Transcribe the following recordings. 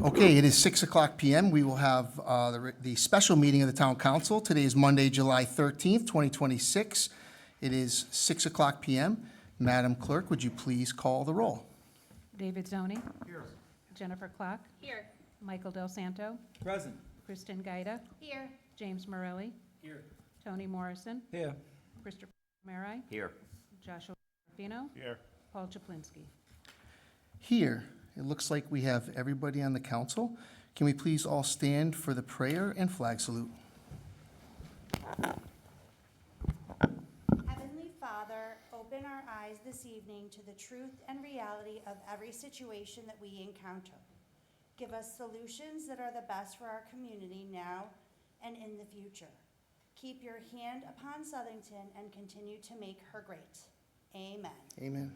Okay, it is 6:00 PM. We will have the special meeting of the Town Council. Today is Monday, July 13th, 2026. It is 6:00 PM. Madam Clerk, would you please call the roll? David Zoni. Here. Jennifer Klock. Here. Michael Del Santo. Present. Kristen Gaida. Here. James Morelli. Here. Tony Morrison. Here. Christopher Marai. Here. Joshua Rufino. Here. Paul Chaplinsky. Here, it looks like we have everybody on the council. Can we please all stand for the prayer and flag salute? Heavenly Father, open our eyes this evening to the truth and reality of every situation that we encounter. Give us solutions that are the best for our community now and in the future. Keep your hand upon Southington and continue to make her great. Amen. Amen.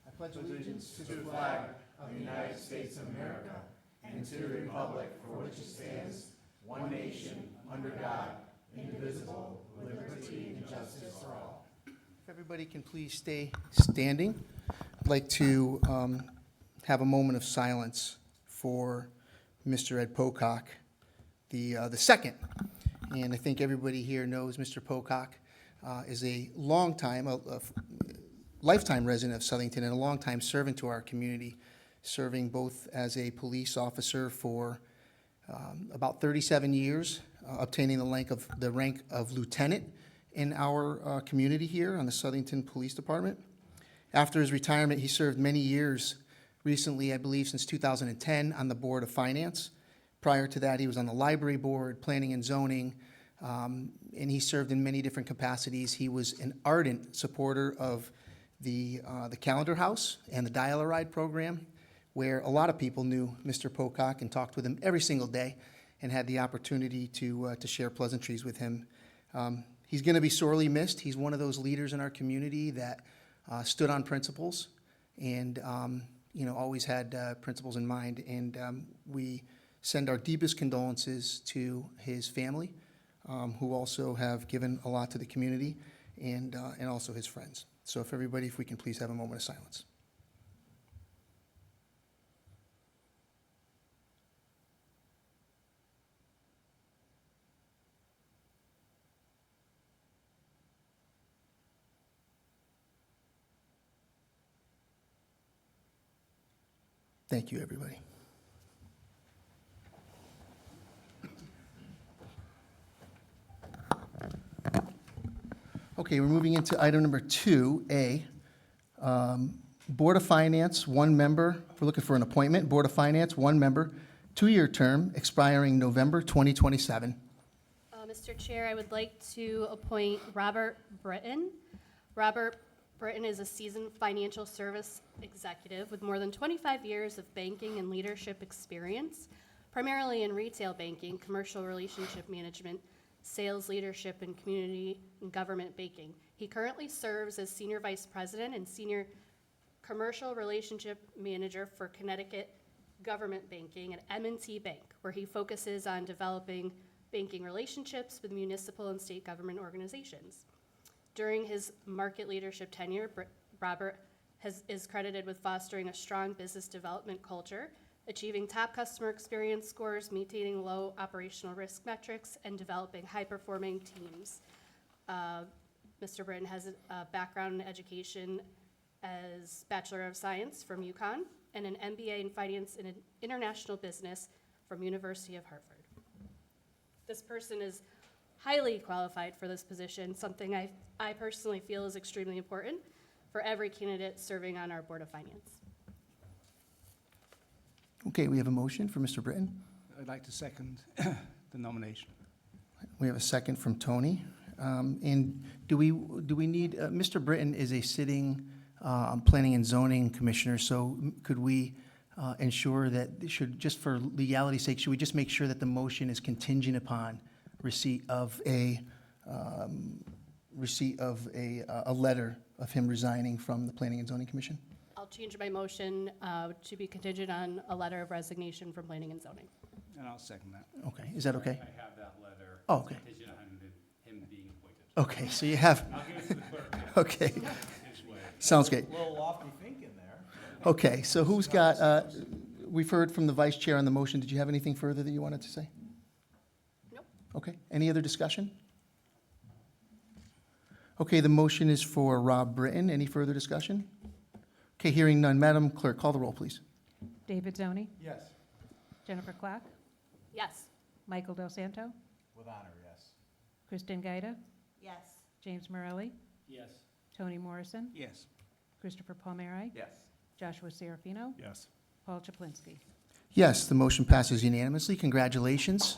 I pledge allegiance to the flag of the United States of America and to the republic for which it stands, one nation, under God, indivisible, with liberty and justice for all. If everybody can please stay standing, I'd like to have a moment of silence for Mr. Ed Pocock, the second. And I think everybody here knows Mr. Pocock is a lifetime resident of Southington and a longtime servant to our community, serving both as a police officer for about 37 years, obtaining the rank of lieutenant in our community here on the Southington Police Department. After his retirement, he served many years, recently, I believe, since 2010, on the Board of Finance. Prior to that, he was on the Library Board, Planning and Zoning, and he served in many different capacities. He was an ardent supporter of the Calendar House and the Dial-A-Ride program, where a lot of people knew Mr. Pocock and talked with him every single day and had the opportunity to share pleasantries with him. He's going to be sorely missed. He's one of those leaders in our community that stood on principles and always had principles in mind. And we send our deepest condolences to his family, who also have given a lot to the community, and also his friends. So if we can please have a moment of silence. Thank you, everybody. Okay, we're moving into item number 2A. Board of Finance, one member. We're looking for an appointment. Board of Finance, one member, 2-year term, expiring November 2027. Mr. Chair, I would like to appoint Robert Britton. Robert Britton is a seasoned financial service executive with more than 25 years of banking and leadership experience, primarily in retail banking, commercial relationship management, sales leadership, and community and government banking. He currently serves as Senior Vice President and Senior Commercial Relationship Manager for Connecticut Government Banking at M&T Bank, where he focuses on developing banking relationships with municipal and state government organizations. During his market leadership tenure, Robert is credited with fostering a strong business development culture, achieving top customer experience scores, maintaining low operational risk metrics, and developing high-performing teams. Mr. Britton has a background in education as Bachelor of Science from UConn and an MBA in Finance and International Business from University of Harvard. This person is highly qualified for this position, something I personally feel is extremely important for every candidate serving on our Board of Finance. Okay, we have a motion for Mr. Britton. I'd like to second the nomination. We have a second from Tony. And do we need, Mr. Britton is a sitting Planning and Zoning Commissioner, so could we ensure that, just for legality's sake, should we just make sure that the motion is contingent upon receipt of a letter of him resigning from the Planning and Zoning Commission? I'll change my motion to be contingent on a letter of resignation from Planning and Zoning. And I'll second that. Okay, is that okay? I have that letter. Oh, okay. Contingent on him being appointed. Okay, so you have, I'll give it to the clerk. okay, His way. sounds great. A little lofty thinking there. Okay, so who's got, we've heard from the vice chair on the motion. Did you have anything further that you wanted to say? Nope. Okay, any other discussion? Okay, the motion is for Rob Britton. Any further discussion? Okay, hearing none. Madam Clerk, call the roll, please. David Zoni, Yes. Jennifer Clack, Yes. Michael Del Santo, With honor, yes. Kristen Gaida, Yes. James Morelli, Yes. Tony Morrison, Yes. Christopher Palmieri, Yes. Joshua Serafino, Yes. Paul Chaplinsky. Yes, the motion passes unanimously. Congratulations.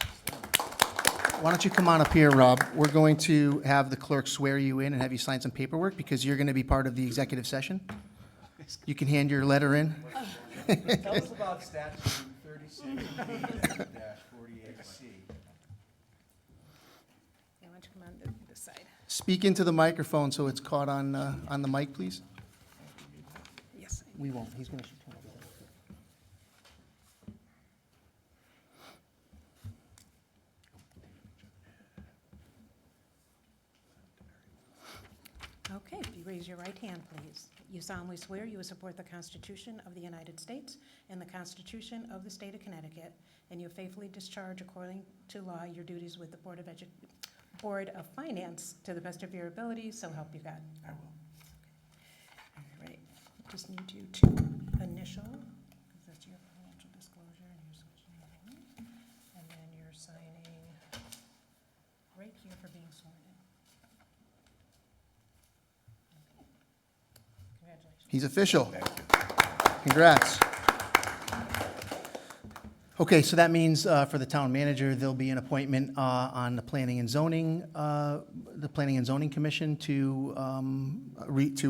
Why don't you come on up here, Rob? We're going to have the clerk swear you in and have you sign some paperwork because you're going to be part of the executive session. You can hand your letter in. Tell us about statute 36-48C. Yeah, why don't you come on this side? Speak into the microphone so it's caught on the mic, please. Yes. We won't. He's going to turn it over. Okay, if you raise your right hand, please. You solemnly swear you will support the Constitution of the United States and the Constitution of the State of Connecticut, and you faithfully discharge according to law your duties with the Board of Finance to the best of your ability, so help you God. I will. All right, just need you to initial, because that's your financial disclosure, and you're switching it in. And then you're signing right here for being sworn in. Congratulations. He's official. Congrats. Okay, so that means for the town manager, there'll be an appointment on the Planning and Zoning, Commission to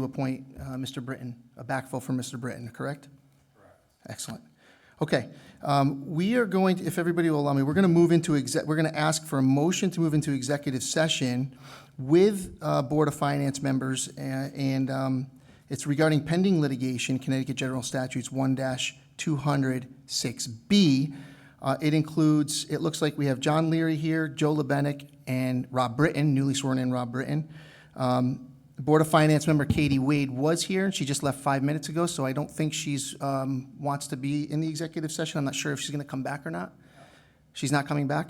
appoint Mr. Britton, a backfill for Mr. Britton, correct? Correct. Excellent. Okay, we are going to, if everybody will allow me, we're going to move into we're going to ask for a motion to move into executive session with Board of Finance members, and it's regarding pending litigation, Connecticut General Statutes 1-206B. It includes, it looks like we have John Leary here, Joe Lebenick, and Rob Britton, newly sworn in Rob Britton. The Board of Finance member Katie Wade was here, and she just left 5 minutes ago, so I don't think she's, wants to be in the executive session. I'm not sure if she's going to come back or not. She's not coming back?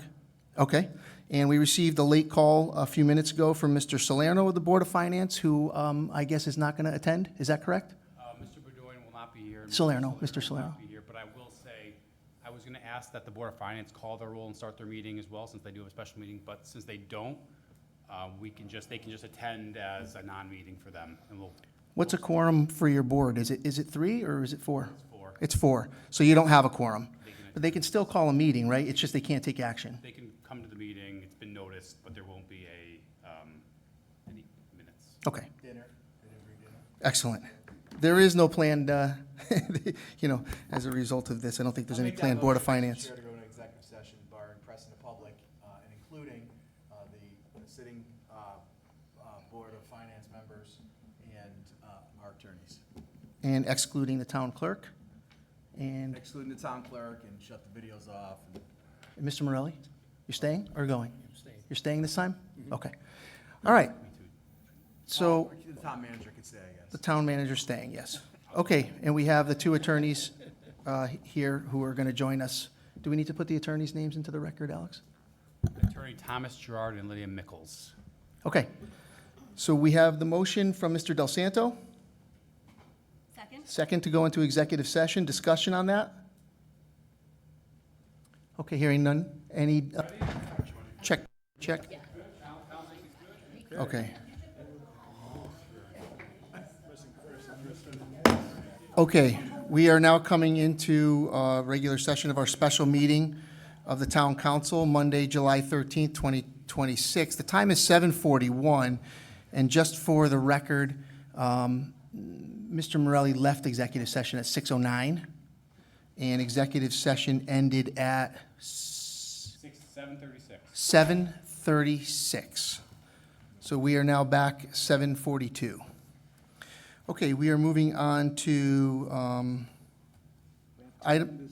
Okay. And we received a late call a few minutes ago from Mr. Salerno of the Board of Finance, who I guess is not going to attend. Is that correct? Mr. Bedoin will not be here. Salerno, Mr. Will Salerno. not be here, but I will say, I was going to ask that the Board of Finance call their roll and start their meeting as well, since they do have a special meeting, but since they don't, they can just attend as a non-meeting for them, and we'll. What's a quorum for your board? Is it 3 or is it 4? It's 4. It's 4. So you don't have a quorum. They can, But they can still call a meeting, right? It's just they can't take action. they can come to the meeting, it's been noticed, but there won't be any minutes. Okay, Dinner. They didn't bring dinner. excellent. There is no planned, as a result of this, I don't think there's I'll any make that planned Board of motion, Mr. Finance. Chair, to go into executive session barring press in the public, and including the sitting Board of Finance members and our attorneys. And excluding the town clerk. And Excluding the town clerk and shut the videos off. Mr. Morelli, you're staying or going? You're staying this time? Okay. All right. So The town manager could stay, I the guess. town manager's staying, yes. Okay, and we have the 2 attorneys here who are going to join us. Do we need to put the attorneys' names into the record, Alex? Attorney Thomas Gerard and Lydia Mickles. Okay. So we have the motion from Mr. Del Santo, Second? second to go into executive session. Discussion on that? Okay, hearing none. Any, check, check? Okay. Okay, we are now coming into regular session of our special meeting of the Town Council, Monday, July 13th, 2026. The time is 7:41, and just for the record, Mr. Morelli left executive session at 6:09, and executive session ended at 7:36. 7:36. So we are now back 7:42. Okay, we are moving on to item,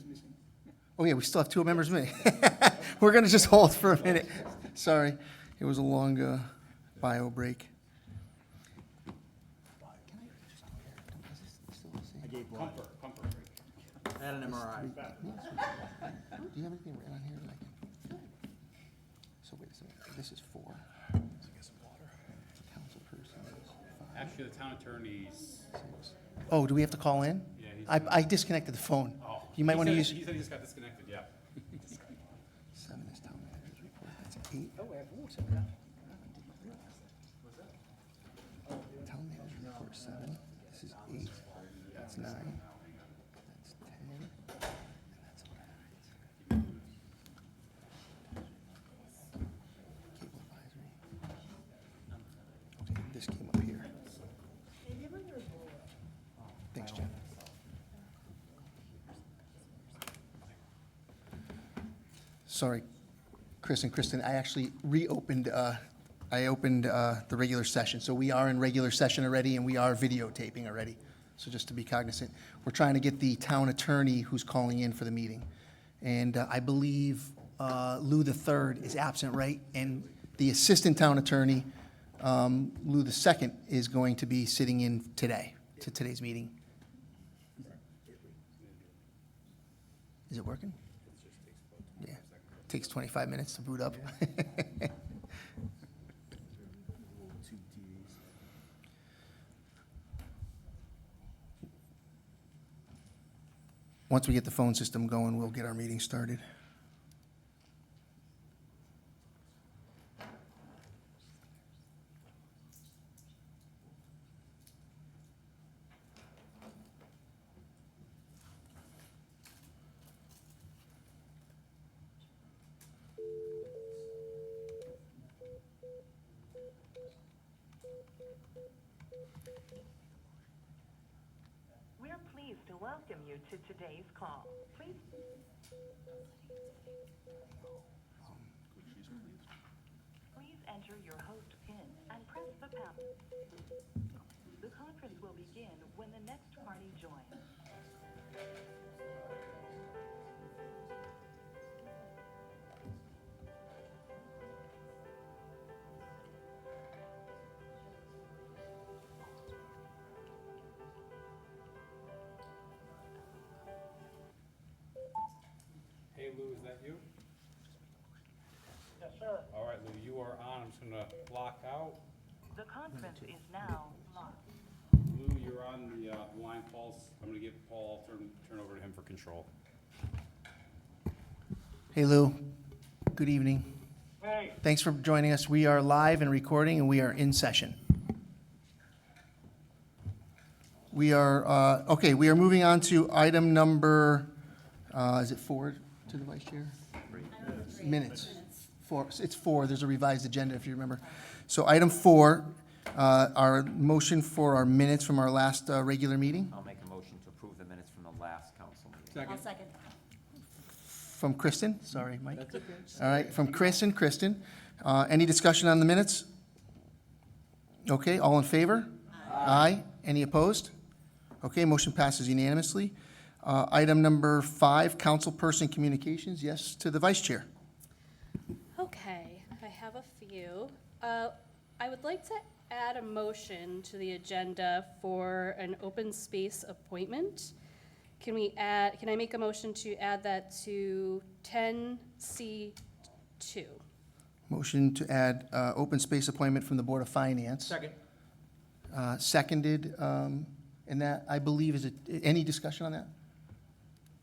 oh yeah, we still have 2 members missing. We're going to just hold for a minute. Sorry, it was a long bio break. I gave one. Comfort. I had an MRI. Do you have anything written on here that I can? So wait a second, this is 4. Council person is 5, Actually, the town attorney's, 6. Oh, do we have to call in? yeah, he's. I disconnected the phone. Oh. You might He want to said- use. He said he just got disconnected, yeah. 7 is town manager's report, that's 8. Oh, we have water now. Town manager's report 7, this is 8, that's 9, that's 10, and that's 11. Cable advisory. Okay, this came up here. Thanks, Jen. Sorry, Chris and Kristen, I actually reopened, I opened the regular session. So we are in regular session already, and we are videotaping already. So just to be cognizant, we're trying to get the town attorney who's calling in for the meeting. And I believe Lou the Third is absent, right? And the assistant town attorney, Lou the Second, is going to be sitting in today, to today's meeting. Is it working? Yeah, takes 25 minutes to boot up. Once we get the phone system going, we'll get our meeting started. We're pleased to welcome you to today's call. Please enter your host PIN and press the pound. The conference will begin when the next party joins. Hey Lou, is that you? Yes, sir. All right, Lou, you are on. I'm just gonna block out. The conference is now locked. Lou, you're on the line. I'm gonna give Paul, turn over to him for control. Hey, Lou. Good evening. Hey. Thanks for joining us. We are live and recording, and we are in session. We are, okay, we are moving on to item number, is it 4 to the vice chair? Minutes. 4, it's 4, there's a revised agenda, if you remember. So item 4, our motion for our minutes from our last regular meeting, I'll make a motion to approve the minutes from the last council meeting. I'll second. from Kristen, sorry, Mike. That's okay. All right, from Chris and Kristen. Any discussion on the minutes? Okay, all in favor? Aye. Any opposed? Okay, motion passes unanimously. Item number 5, councilperson communications, yes to the vice chair. Okay, I have a few. I would like to add a motion to the agenda for an open space appointment. Can I make a motion to add that to 10C2? Motion to add open space appointment from the Board of Finance. Second. Seconded, and that, I believe, is it, any discussion on that?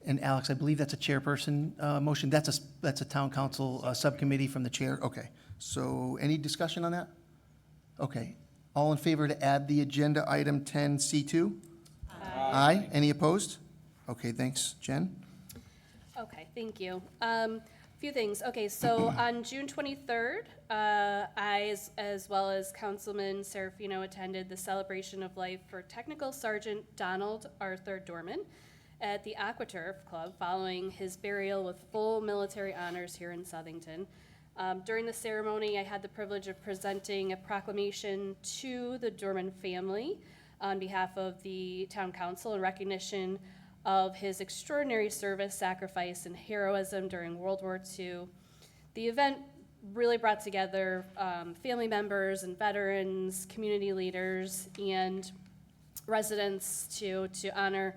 And Alex, I believe that's a chairperson motion. That's a town council subcommittee from the chair. Okay. So any discussion on that? Okay. All in favor to add the agenda item 10C2? Aye. Any opposed? Okay, thanks. Jen? Okay, thank you. Few things. Okay, so on June 23rd, I, as well as Councilman Serafino, attended the celebration of life for Technical Sergeant Donald Arthur Dorman at the AquaTurf Club following his burial with full military honors here in Southington. During the ceremony, I had the privilege of presenting a proclamation to the Dorman family on behalf of the town council in recognition of his extraordinary service, sacrifice, and heroism during World War II. The event really brought together family members and veterans, community leaders, and residents to honor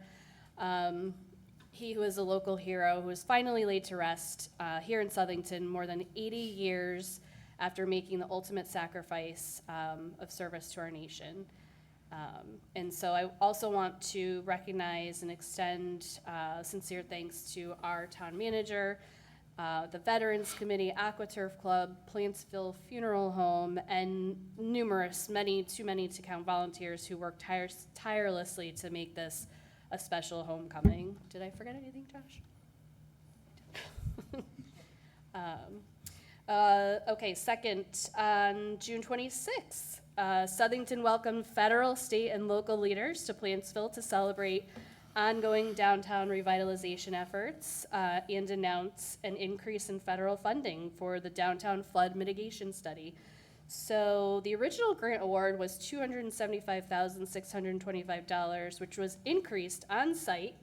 he who is a local hero who is finally laid to rest here in Southington more than 80 years after making the ultimate sacrifice of service to our nation. And so I also want to recognize and extend sincere thanks to our town manager, the Veterans Committee, AquaTurf Club, Plantsville Funeral Home, and numerous, too many to count, volunteers who worked tirelessly to make this a special homecoming. Did I forget anything, Josh? Okay, second, on June 26th, Southington welcomed federal, state, and local leaders to Plantsville to celebrate ongoing downtown revitalization efforts and announce an increase in federal funding for the downtown flood mitigation study. So the original grant award was $275,625, which was increased on site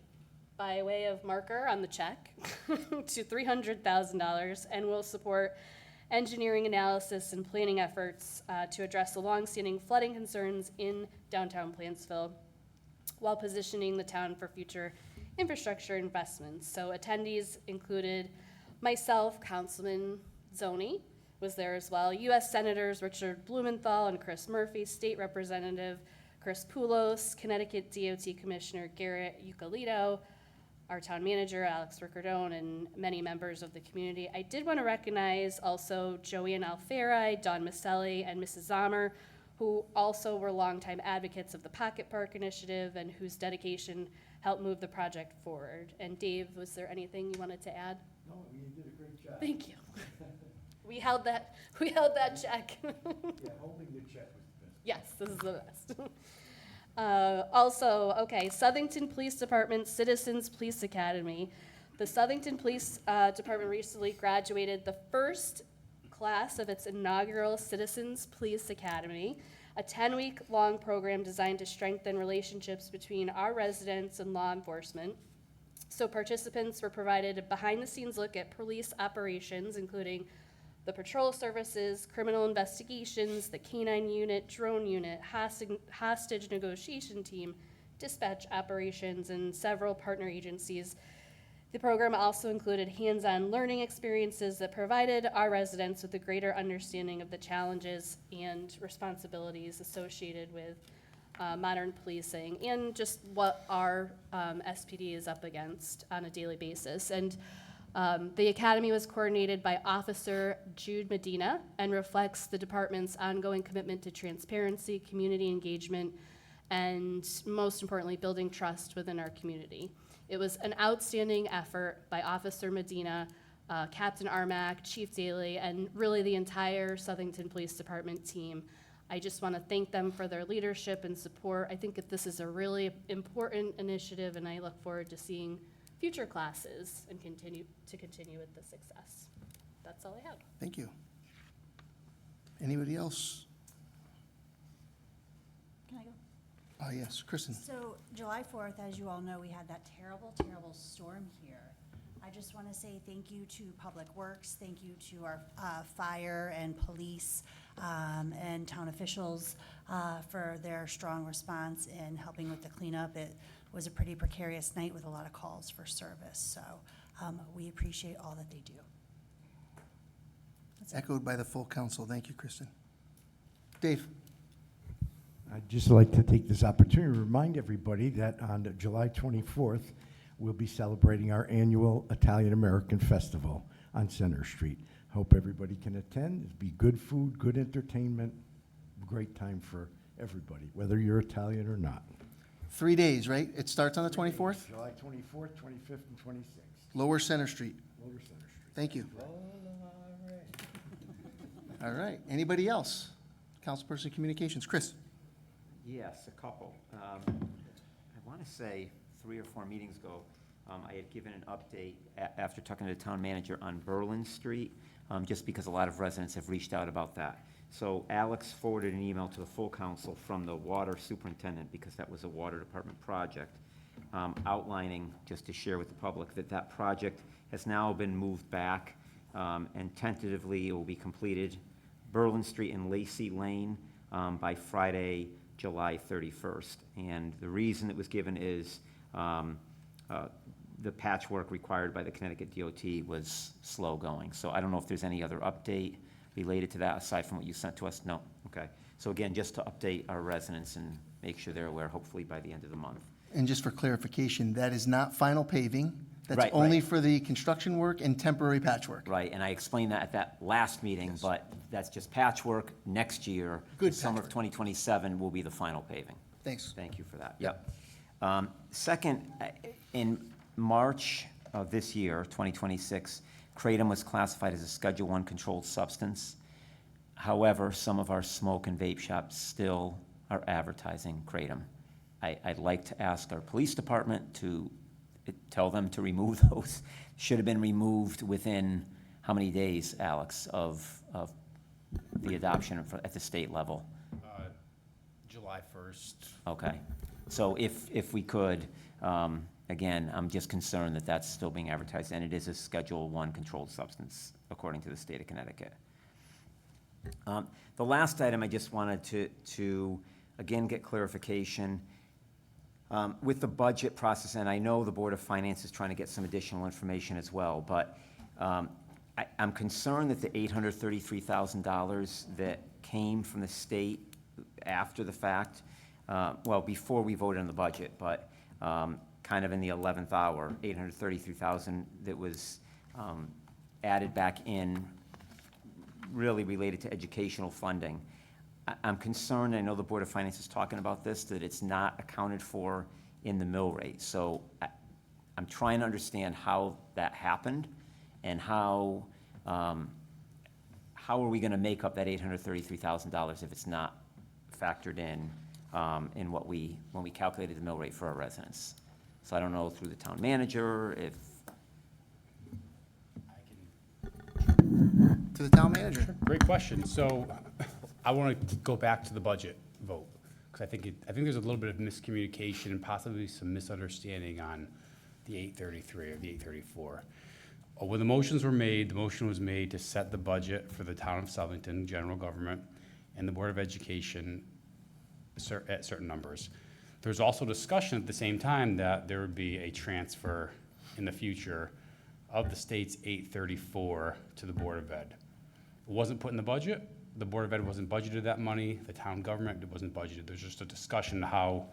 by way of marker on the check to $300,000 and will support engineering analysis and planning efforts to address the longstanding flooding concerns in downtown Plantsville while positioning the town for future infrastructure investments. So attendees included myself, Councilman Zoni was there as well, U.S. Senators Richard Blumenthal and Chris Murphy, State Representative Chris Poulos, Connecticut DOT Commissioner Garrett Ucalito, our town manager, Alex Ricardone, and many members of the community. I did want to recognize also Joanne Alferi, Dawn Maselli, and Mrs. Zomer, who also were longtime advocates of the Pocket Park Initiative and whose dedication helped move the project forward. And Dave, was there anything you wanted to add? No, you did a great job. Thank you. We held that check. Yeah, holding the check was the best. Yes, this is the best. Also, okay, Southington Police Department Citizens Police Academy. The Southington Police Department recently graduated the first class of its inaugural Citizens Police Academy, a 10-week-long program designed to strengthen relationships between our residents and law enforcement. So participants were provided a behind-the-scenes look at police operations, including the patrol services, criminal investigations, the canine unit, drone unit, hostage negotiation team, dispatch operations, and several partner agencies. The program also included hands-on learning experiences that provided our residents with a greater understanding of the challenges and responsibilities associated with modern policing and just what our SPD is up against on a daily basis. And the academy was coordinated by Officer Jude Medina and reflects the department's ongoing commitment to transparency, community engagement, and most importantly, building trust within our community. It was an outstanding effort by Officer Medina, Captain Armack, Chief Daly, and really the entire Southington Police Department team. I just want to thank them for their leadership and support. I think that this is a really important initiative, and I look forward to seeing future classes and continue with the success. That's all I have. Thank you. Anybody else? Can I go? Yes, Kristen. So July 4th, as you all know, we had that terrible, terrible storm here. I just want to say thank you to Public Works, thank you to our fire and police and town officials for their strong response in helping with the cleanup. It was a pretty precarious night with a lot of calls for service, so we appreciate all that they do. That's it. Echoed by the full council. Thank you, Kristen. Dave? I'd just like to take this opportunity to remind everybody that on July 24th, we'll be celebrating our annual Italian-American Festival on Center Street. Hope everybody can attend. It'll be good food, good entertainment, great time for everybody, whether you're Italian or not. 3 days, right? It starts on the 24th? July 24th, 25th, and 26th. Lower Center Street. Lower Center Street. Thank you. All right. Anybody else? Councilperson Communications. Chris? Yes, a couple. I want to say 3 or 4 meetings ago, I had given an update after talking to the town manager on Berlin Street, just because a lot of residents have reached out about that. So Alex forwarded an email to the full council from the water superintendent, because that was a water department project, outlining, just to share with the public, that that project has now been moved back, and tentatively it will be completed Berlin Street and Lacey Lane by Friday, July 31st. And the reason it was given is the patchwork required by the Connecticut DOT was slow going. So I don't know if there's any other update related to that aside from what you sent to us? No? Okay. So again, just to update our residents and make sure they're aware, hopefully by the end of the month. And just for clarification, that is not final paving. That's Right, only right. for the construction work and temporary patchwork. Right, and I explained that at that last meeting, Yes. but that's just patchwork. Next year, Good summer of patchwork. 2027 will be the final paving. Thanks. Thank you for that. Yep. Second, in March of this year, 2026, kratom was classified as a Schedule I controlled substance. However, some of our smoke and vape shops still are advertising kratom. I'd like to ask our police department to tell them to remove those. Should have been removed within how many days, Alex, of the adoption at the state level? July 1st. Okay, so if we could, again, I'm just concerned that that's still being advertised, and it is a Schedule I controlled substance, according to the state of Connecticut. The last item, I just wanted to again, get clarification. With the budget process, and I know the Board of Finance is trying to get some additional information as well, but I'm concerned that the $833,000 that came from the state after the fact, well, before we voted on the budget, but kind of in the 11th hour, $833,000 that was added back in, really related to educational funding. I'm concerned, I know the Board of Finance is talking about this, that it's not accounted for in the mill rate. So I'm trying to understand how that happened and how are we gonna make up that $833,000 if it's not factored in when we calculated the mill rate for our residents? So I don't know through the town manager if, To the town manager. Great question. So I want to go back to the budget vote, because I think there's a little bit of miscommunication and possibly some misunderstanding on the 833 or the 834. When the motions were made, the motion was made to set the budget for the town of Southington, general government, and the Board of Education at certain numbers. There's also discussion at the same time that there would be a transfer in the future of the state's 834 to the Board of Ed. It wasn't put in the budget. The Board of Ed wasn't budgeted that money. The town government wasn't budgeted. There's just a discussion how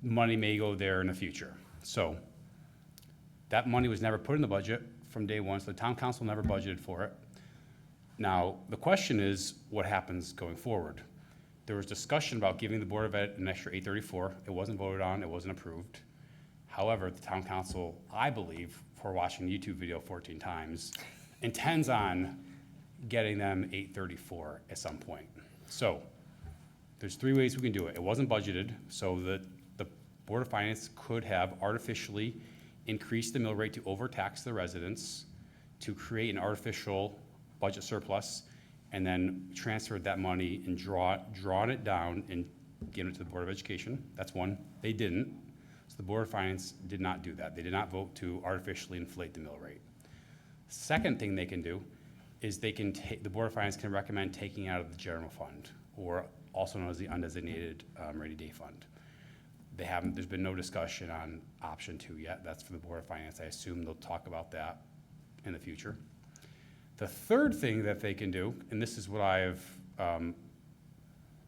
money may go there in the future. So that money was never put in the budget from day one, so the town council never budgeted for it. Now, the question is, what happens going forward? There was discussion about giving the Board of Ed an extra 834. It wasn't voted on, it wasn't approved. However, the town council, I believe, for watching the YouTube video 14 times, intends on getting them 834 at some point. So there's three ways we can do it. It wasn't budgeted, so the Board of Finance could have artificially increased the mill rate to overtax the residents to create an artificial budget surplus, and then transferred that money and drawn it down and given it to the Board of Education. That's one. They didn't. So the Board of Finance did not do that. They did not vote to artificially inflate the mill rate. Second thing they can do is the Board of Finance can recommend taking out of the general fund, or also known as the undesignated rainy day fund. There's been no discussion on option 2 yet. That's for the Board of Finance. I assume they'll talk about that in the future. The third thing that they can do, and this is what I have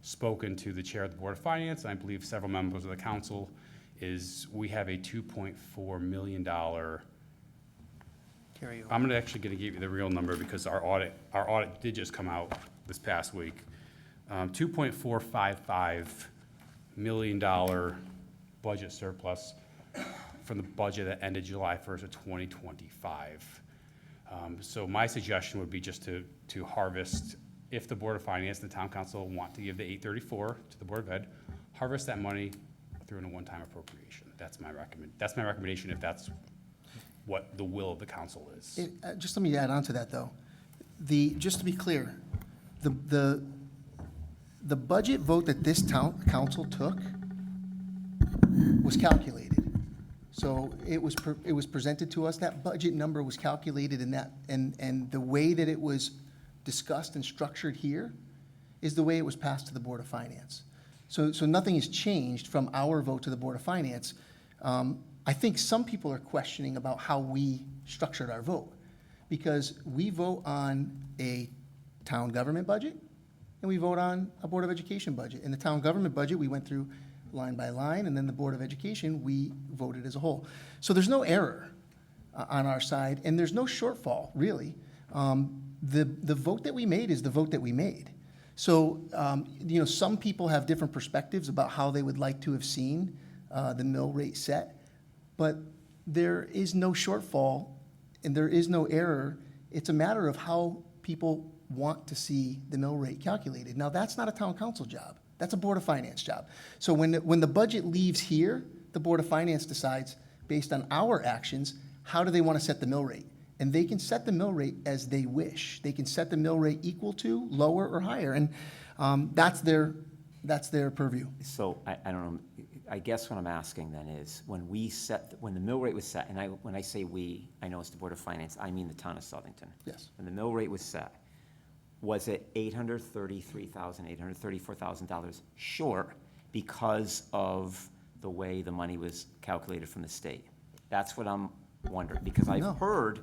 spoken to the chair of the Board of Finance, and I believe several members of the council, is we have a $2.4 million, Carryover. I'm actually gonna give you the real number because our audit did just come out this past week. $2.455 million budget surplus from the budget that ended July 1st of 2025. So my suggestion would be just to harvest, if the Board of Finance and the Town Council want to give the 834 to the Board of Ed, harvest that money through a one-time appropriation. That's my recommendation if that's what the will of the council is. Just let me add on to that, though. Just to be clear, the budget vote that this town council took was calculated. So it was presented to us, that budget number was calculated and the way that it was discussed and structured here is the way it was passed to the Board of Finance. So nothing has changed from our vote to the Board of Finance. I think some people are questioning about how we structured our vote, because we vote on a town government budget, and we vote on a Board of Education budget. In the town government budget, we went through line by line, and then the Board of Education, we voted as a whole. So there's no error on our side, and there's no shortfall, really. The vote that we made is the vote that we made. So, you know, some people have different perspectives about how they would like to have seen the mill rate set, but there is no shortfall and there is no error. It's a matter of how people want to see the mill rate calculated. Now, that's not a town council job. That's a Board of Finance job. So when the budget leaves here, the Board of Finance decides, based on our actions, how do they want to set the mill rate? And they can set the mill rate as they wish. They can set the mill rate equal to, lower, or higher, and that's their purview. So I don't know, I guess what I'm asking then is, when the mill rate was set, and when I say we, I know it's the Board of Finance, I mean the town of Southington. Yes. When the mill rate was set, was it $833,000, $834,000 short because of the way the money was calculated from the state? That's what I'm wondering, because No. I've heard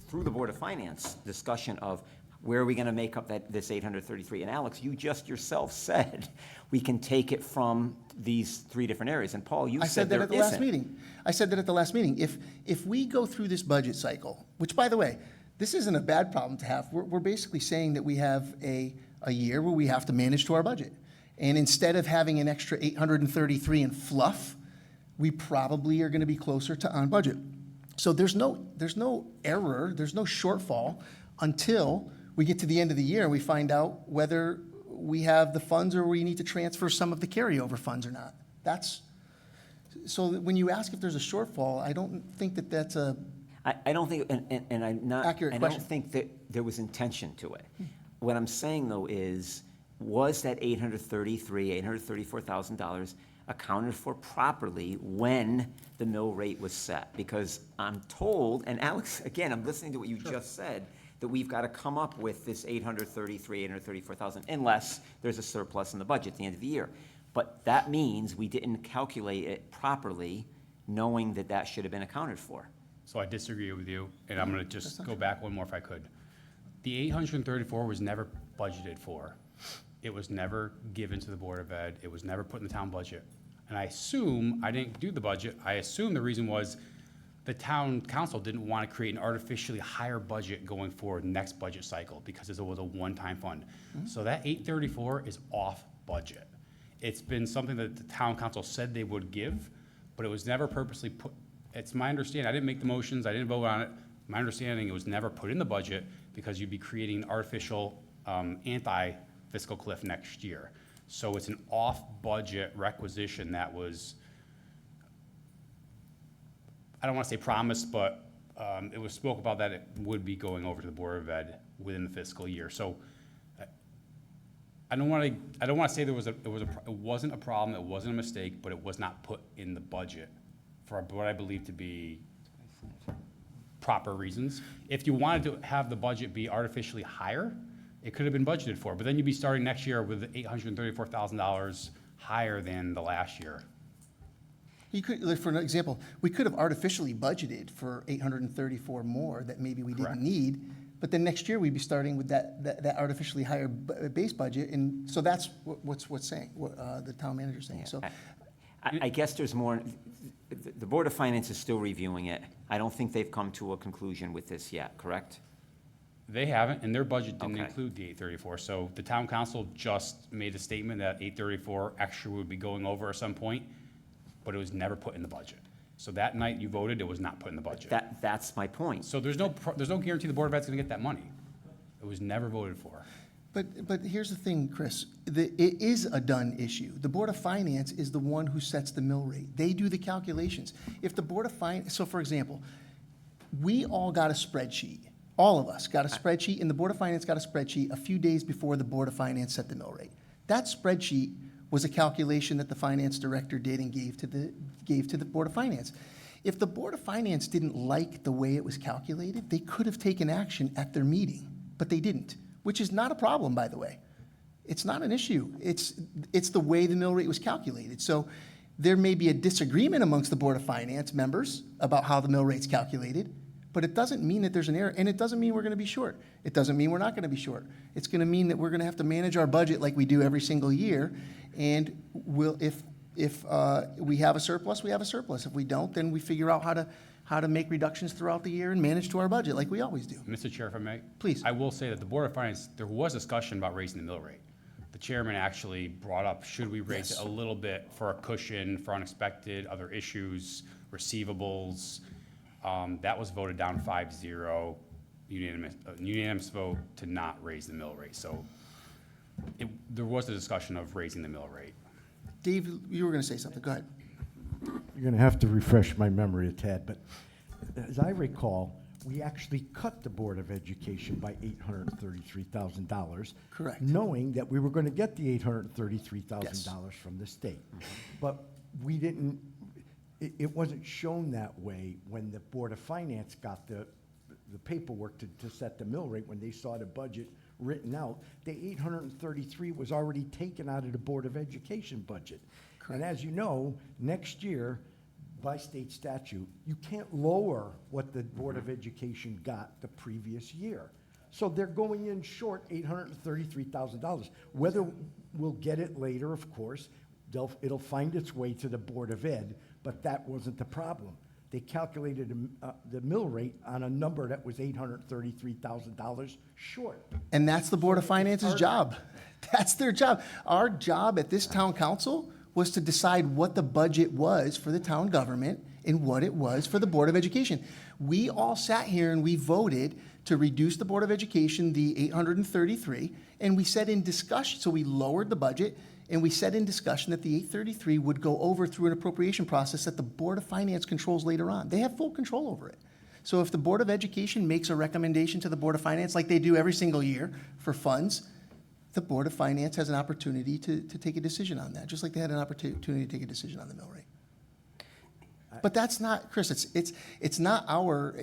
through the Board of Finance discussion of where are we going to make up this 833? And Alex, you just yourself said we can take it from these three different areas. And Paul, you I said said that there at the last isn't. meeting. I said that at the last meeting. If we go through this budget cycle, which, by the way, this isn't a bad problem to have. We're basically saying that we have a year where we have to manage to our budget. And instead of having an extra 833 in fluff, we probably are going to be closer to on budget. So there's no error, there's no shortfall until we get to the end of the year and we find out whether we have the funds or we need to transfer some of the carryover funds or not. So when you ask if there's a shortfall, I don't think that that's a, I don't think, and I'm not, Accurate I question. don't think that there was intention to it. What I'm saying, though, is, was that $834,000 accounted for properly when the mill rate was set? Because I'm told, and Alex, again, I'm listening to what you just said, that we've got to come up with this $834,000 unless there's a surplus in the budget at the end of the year. But that means we didn't calculate it properly, knowing that that should have been accounted for. So I disagree with you, and I'm gonna just go back one more if I could. The 834 was never budgeted for. It was never given to the Board of Ed. It was never put in the town budget. And I assume, I didn't do the budget, I assume the reason was the town council didn't want to create an artificially higher budget going forward next budget cycle because it was a one-time fund. So that 834 is off budget. It's been something that the town council said they would give, but it was never purposely put, it's my understanding, I didn't make the motions, I didn't vote on it. My understanding, it was never put in the budget because you'd be creating an artificial anti-fiscal cliff next year. So it's an off-budget requisition that was, I don't want to say promised, but it was spoke about that it would be going over to the Board of Ed within the fiscal year. So I don't want to say it wasn't a problem, it wasn't a mistake, but it was not put in the budget for what I believe to be proper reasons. If you wanted to have the budget be artificially higher, it could have been budgeted for, but then you'd be starting next year with $834,000 higher than the last year. you could, like, for an example, we could have artificially budgeted for 834 more that maybe we Correct. didn't need, but then next year we'd be starting with that artificially higher base budget, and so that's what's saying, what the town manager's saying, so. I guess there's more, the Board of Finance is still reviewing it. I don't think they've come to a conclusion with this yet, correct? They haven't, and their budget didn't Okay. include the 834, so the town council just made a statement that 834 extra would be going over at some point, but it was never put in the budget. So that night you voted, it was not put in the budget. That's my point. So there's no guarantee the Board of Ed's gonna get that money. It was never voted for. But here's the thing, Chris, it is a done issue. The Board of Finance is the one who sets the mill rate. They do the calculations. If the Board of Finance, so for example, we all got a spreadsheet. All of us got a spreadsheet, and the Board of Finance got a spreadsheet a few days before the Board of Finance set the mill rate. That spreadsheet was a calculation that the finance director did and gave to the Board of Finance. If the Board of Finance didn't like the way it was calculated, they could have taken action at their meeting, but they didn't, which is not a problem, by the way. It's not an issue. It's the way the mill rate was calculated. So There may be a disagreement amongst the Board of Finance members about how the mill rate's calculated, but it doesn't mean that there's an error, and it doesn't mean we're gonna be short. It doesn't mean we're not gonna be short. It's gonna mean that we're gonna have to manage our budget like we do every single year, and if we have a surplus, we have a surplus. If we don't, then we figure out how to make reductions throughout the year and manage to our budget like we always do. Mr. Chair, if I may? Please. I will say that the Board of Finance, there was discussion about raising the mill rate. The chairman actually brought up, should we raise Yes. it a little bit for a cushion, for unexpected, other issues, receivables? That was voted down 5-0, unanimous vote to not raise the mill rate. So there was a discussion of raising the mill rate. Dave, you were gonna say something, go ahead. You're going to have to refresh my memory a tad, but as I recall, we actually cut the Board of Education by $833,000. Correct. Knowing that we were going to get the $833,000 from the state. But we didn't, it wasn't shown that way when the Board of Finance got the paperwork to set the mill rate, when they saw the budget written out. The $833 was already taken out of the Board of Education budget. And as you know, next year, by state statute, you can't lower what the Board of Education got the previous year. So they're going in short $833,000. Whether we'll get it later, of course, it'll find its way to the Board of Ed, but that wasn't the problem. They calculated the mill rate on a number that was $833,000 short. And that's the Board of Finance's job. That's their job. Our job at this town council was to decide what the budget was for the town government and what it was for the Board of Education. We all sat here and we voted to reduce the Board of Education, the 833, and we said in discussion, so we lowered the budget, and we said in discussion that the 833 would go over through an appropriation process that the Board of Finance controls later on. They have full control over it. So if the Board of Education makes a recommendation to the Board of Finance, like they do every single year for funds, the Board of Finance has an opportunity to take a decision on that, just like they had an opportunity to take a decision on the mill rate. But that's not, Chris, it's not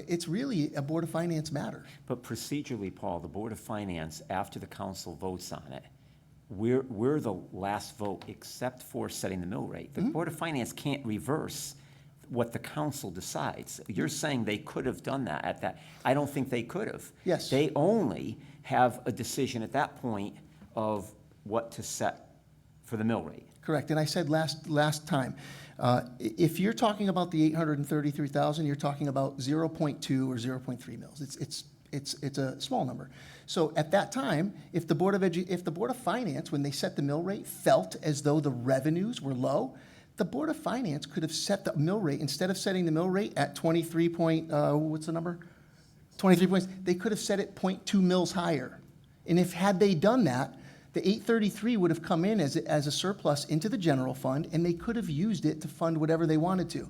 it's really a Board of Finance matter. But procedurally, Paul, the Board of Finance, after the council votes on it, we're the last vote except for setting the mill rate. The Board of Finance can't reverse what the council decides. You're saying they could have done that at that. I don't think they could have. Yes. They only have a decision at that point of what to set for the mill rate. Correct, and I said last time, if you're talking about the 833,000, you're talking about 0.2 or 0.3 mils. It's a small number. So at that time, if the Board of Finance, when they set the mill rate, felt as though the revenues were low, the Board of Finance could have set the mill rate, instead of setting the mill rate at 23 point, what's the number? 23 points, they could have set it 0.2 mils higher. And had they done that, the 833 would have come in as a surplus into the general fund, and they could have used it to fund whatever they wanted to.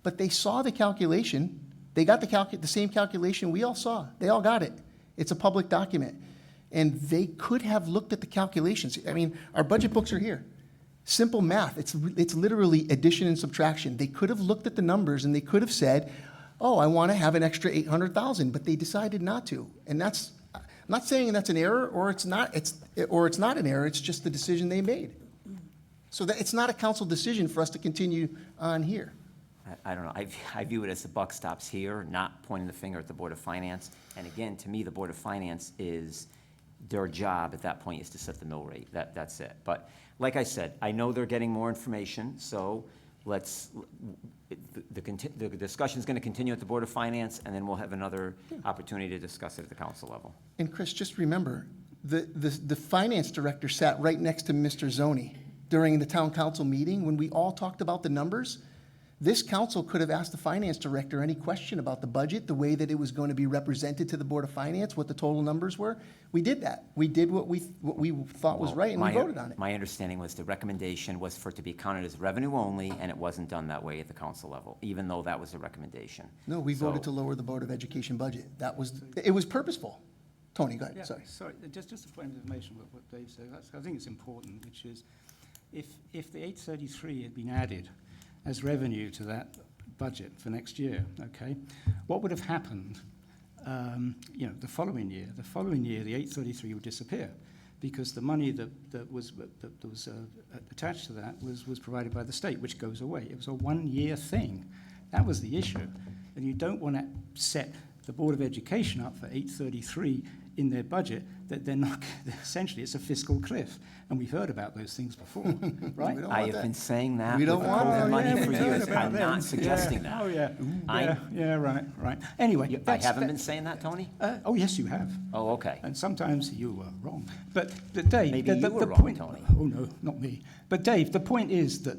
But they saw the calculation. They got the same calculation we all saw. They all got it. It's a public document. And they could have looked at the calculations. I mean, our budget books are here. Simple math. It's literally addition and subtraction. They could have looked at the numbers and they could have said, oh, I want to have an extra 800,000, but they decided not to. And that's, I'm not saying that's an error or it's not an error, it's just the decision they made. So that it's not a council decision for us to continue on here. I don't know. I view it as the buck stops here, not pointing the finger at the Board of Finance. And again, to me, the Board of Finance is, their job at that point is to set the mill rate. That's it. But like I said, I know they're getting more information, so the discussion's going to continue at the Board of Finance, and then we'll have another opportunity to discuss it at the council level. And Chris, just remember, the finance director sat right next to Mr. Zoni during the town council meeting when we all talked about the numbers. This council could have asked the finance director any question about the budget, the way that it was going to be represented to the Board of Finance, what the total numbers were. We did that. We did what we thought was right, and we voted on it. My understanding was the recommendation was for it to be counted as revenue only, and it wasn't done that way at the council level, even though that was the recommendation. No, we voted to So- lower the Board of Education budget. It was purposeful. Tony, go Yeah, ahead, sorry. sorry, just a point of information, what Dave said, I think it's important, which is, if the 833 had been added as revenue to that budget for next year, okay, what would have happened, the following year? The following year, the 833 would disappear, because the money that was attached to that was provided by the state, which goes away. It was a one-year thing. That was the issue. And you don't want to set the Board of Education up for 833 in their budget that they're not, essentially it's a fiscal cliff. And we've heard about those things before, right? We don't I want have that. been saying that We with don't the want COVID that. money yeah, for we've heard years. about I'm them. not suggesting Yeah. that. Oh, yeah. I- Yeah, right. Anyway, I that's- haven't that- been saying that, Tony? Oh, yes, you have. Oh, okay. And sometimes you were wrong. But Dave, Maybe you were the wrong, point, Tony. Oh, no, not me. But Dave, the point is that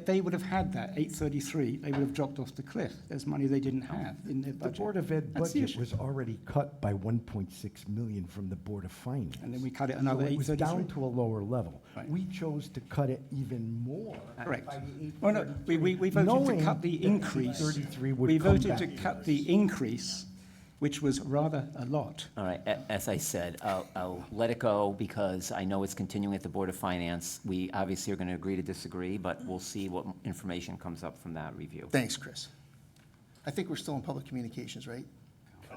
they would have had that 833, they would have dropped off the cliff. There's money they didn't have in their The budget. Board of Ed That's the budget issue. was already cut by 1.6 million from the Board of Finance. And then we cut it So another it was down 833. to a lower level. Right. We chose to cut it even more. Correct. by the Well, no, we 833, voted to knowing cut the that increase. 833 would We come voted to back. cut the increase, which was rather a lot. All right, as I said, I'll let it go because I know it's continuing at the Board of Finance. We obviously are going to agree to disagree, but we'll see what information comes up from that review. Thanks, Chris. I think we're still in public communications, right?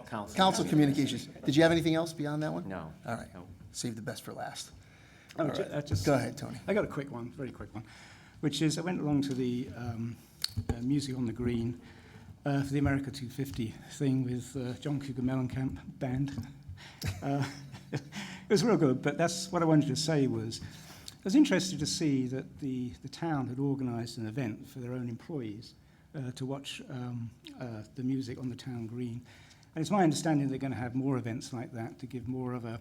Council. Council communications. Did you have anything else beyond that one? No. All right. No. Save the best for last. Oh, All right. just- Go ahead, Tony. I got a quick one, very quick one, which is I went along to the Music on the Green for the America 250 thing with John Cougar Mellencamp band. It was real good, but that's what I wanted to say was I was interested to see that the town had organised an event for their own employees to watch the music on the town green. And it's my understanding they're going to have more events like that to give more of a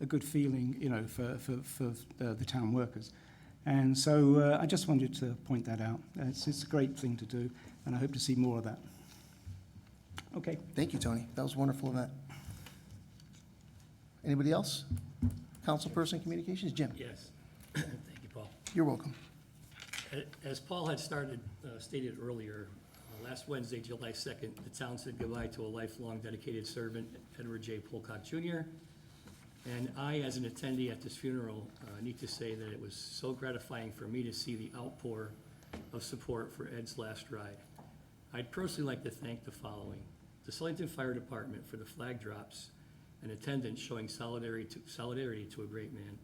good feeling, you know, for the town workers. And so I just wanted to point that out. It's a great thing to do, and I hope to see more of that. Okay. Thank you, Tony. That was a wonderful event. Anybody else? Councilperson Communications, Jim. Yes. Thank you, Paul. You're welcome. As Paul had stated earlier, last Wednesday, July 2nd, the town said goodbye to a lifelong dedicated servant, Edward J. Polcock Jr. And I, as an attendee at this funeral, need to say that it was so gratifying for me to see the outpour of support for Ed's last ride. I'd personally like to thank the following: the Sullyton Fire Department for the flag drops and attendance showing solidarity to a great man,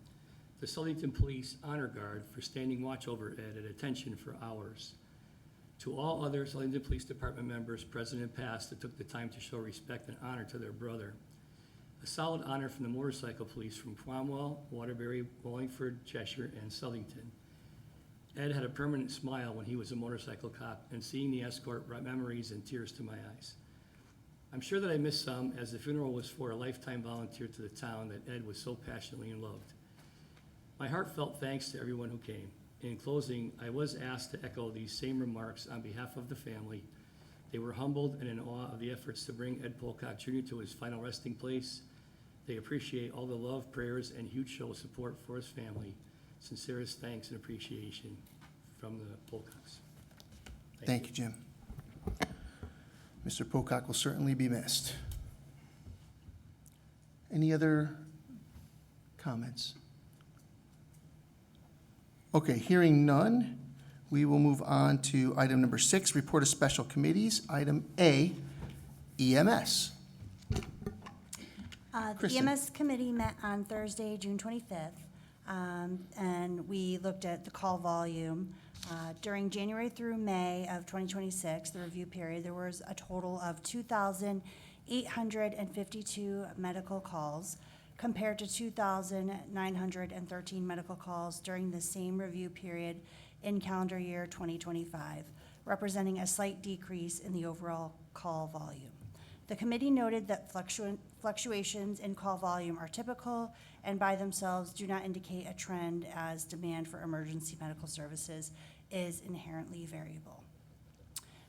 the Sullyton Police Honor Guard for standing watch over Ed at attention for hours, to all other Sullyton Police Department members present and past that took the time to show respect and honor to their brother, a solid honor from the motorcycle police from Cromwell, Waterbury, Wallingford, Cheshire, and Southington. Ed had a permanent smile when he was a motorcycle cop, and seeing the escort brought memories and tears to my eyes. I'm sure that I missed some, as the funeral was for a lifetime volunteer to the town that Ed was so passionately loved. My heartfelt thanks to everyone who came. In closing, I was asked to echo these same remarks on behalf of the family. They were humbled and in awe of the efforts to bring Ed Polcock Jr. to his final resting place. They appreciate all the love, prayers, and huge show of support for his family. Sincerest thanks and appreciation from the Polcocks. Thank you, Jim. Mr. Pocock will certainly be missed. Any other comments? Okay, hearing none, we will move on to item number 6, report of special committees. Item A, EMS. The Kristen. EMS committee met on Thursday, June 25th, and we looked at the call volume. During January through May of 2026, the review period, there was a total of 2,852 medical calls, compared to 2,913 medical calls during the same review period in calendar year 2025, representing a slight decrease in the overall call volume. The committee noted that fluctuations in call volume are typical and by themselves do not indicate a trend, as demand for emergency medical services is inherently variable.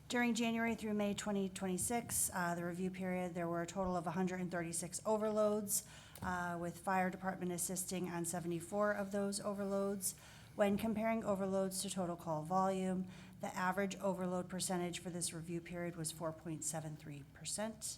During January through May 2026, the review period, there were a total of 136 overloads, with fire department assisting on 74 of those overloads. When comparing overloads to total call volume, the average overload percentage for this review period was 4.73%.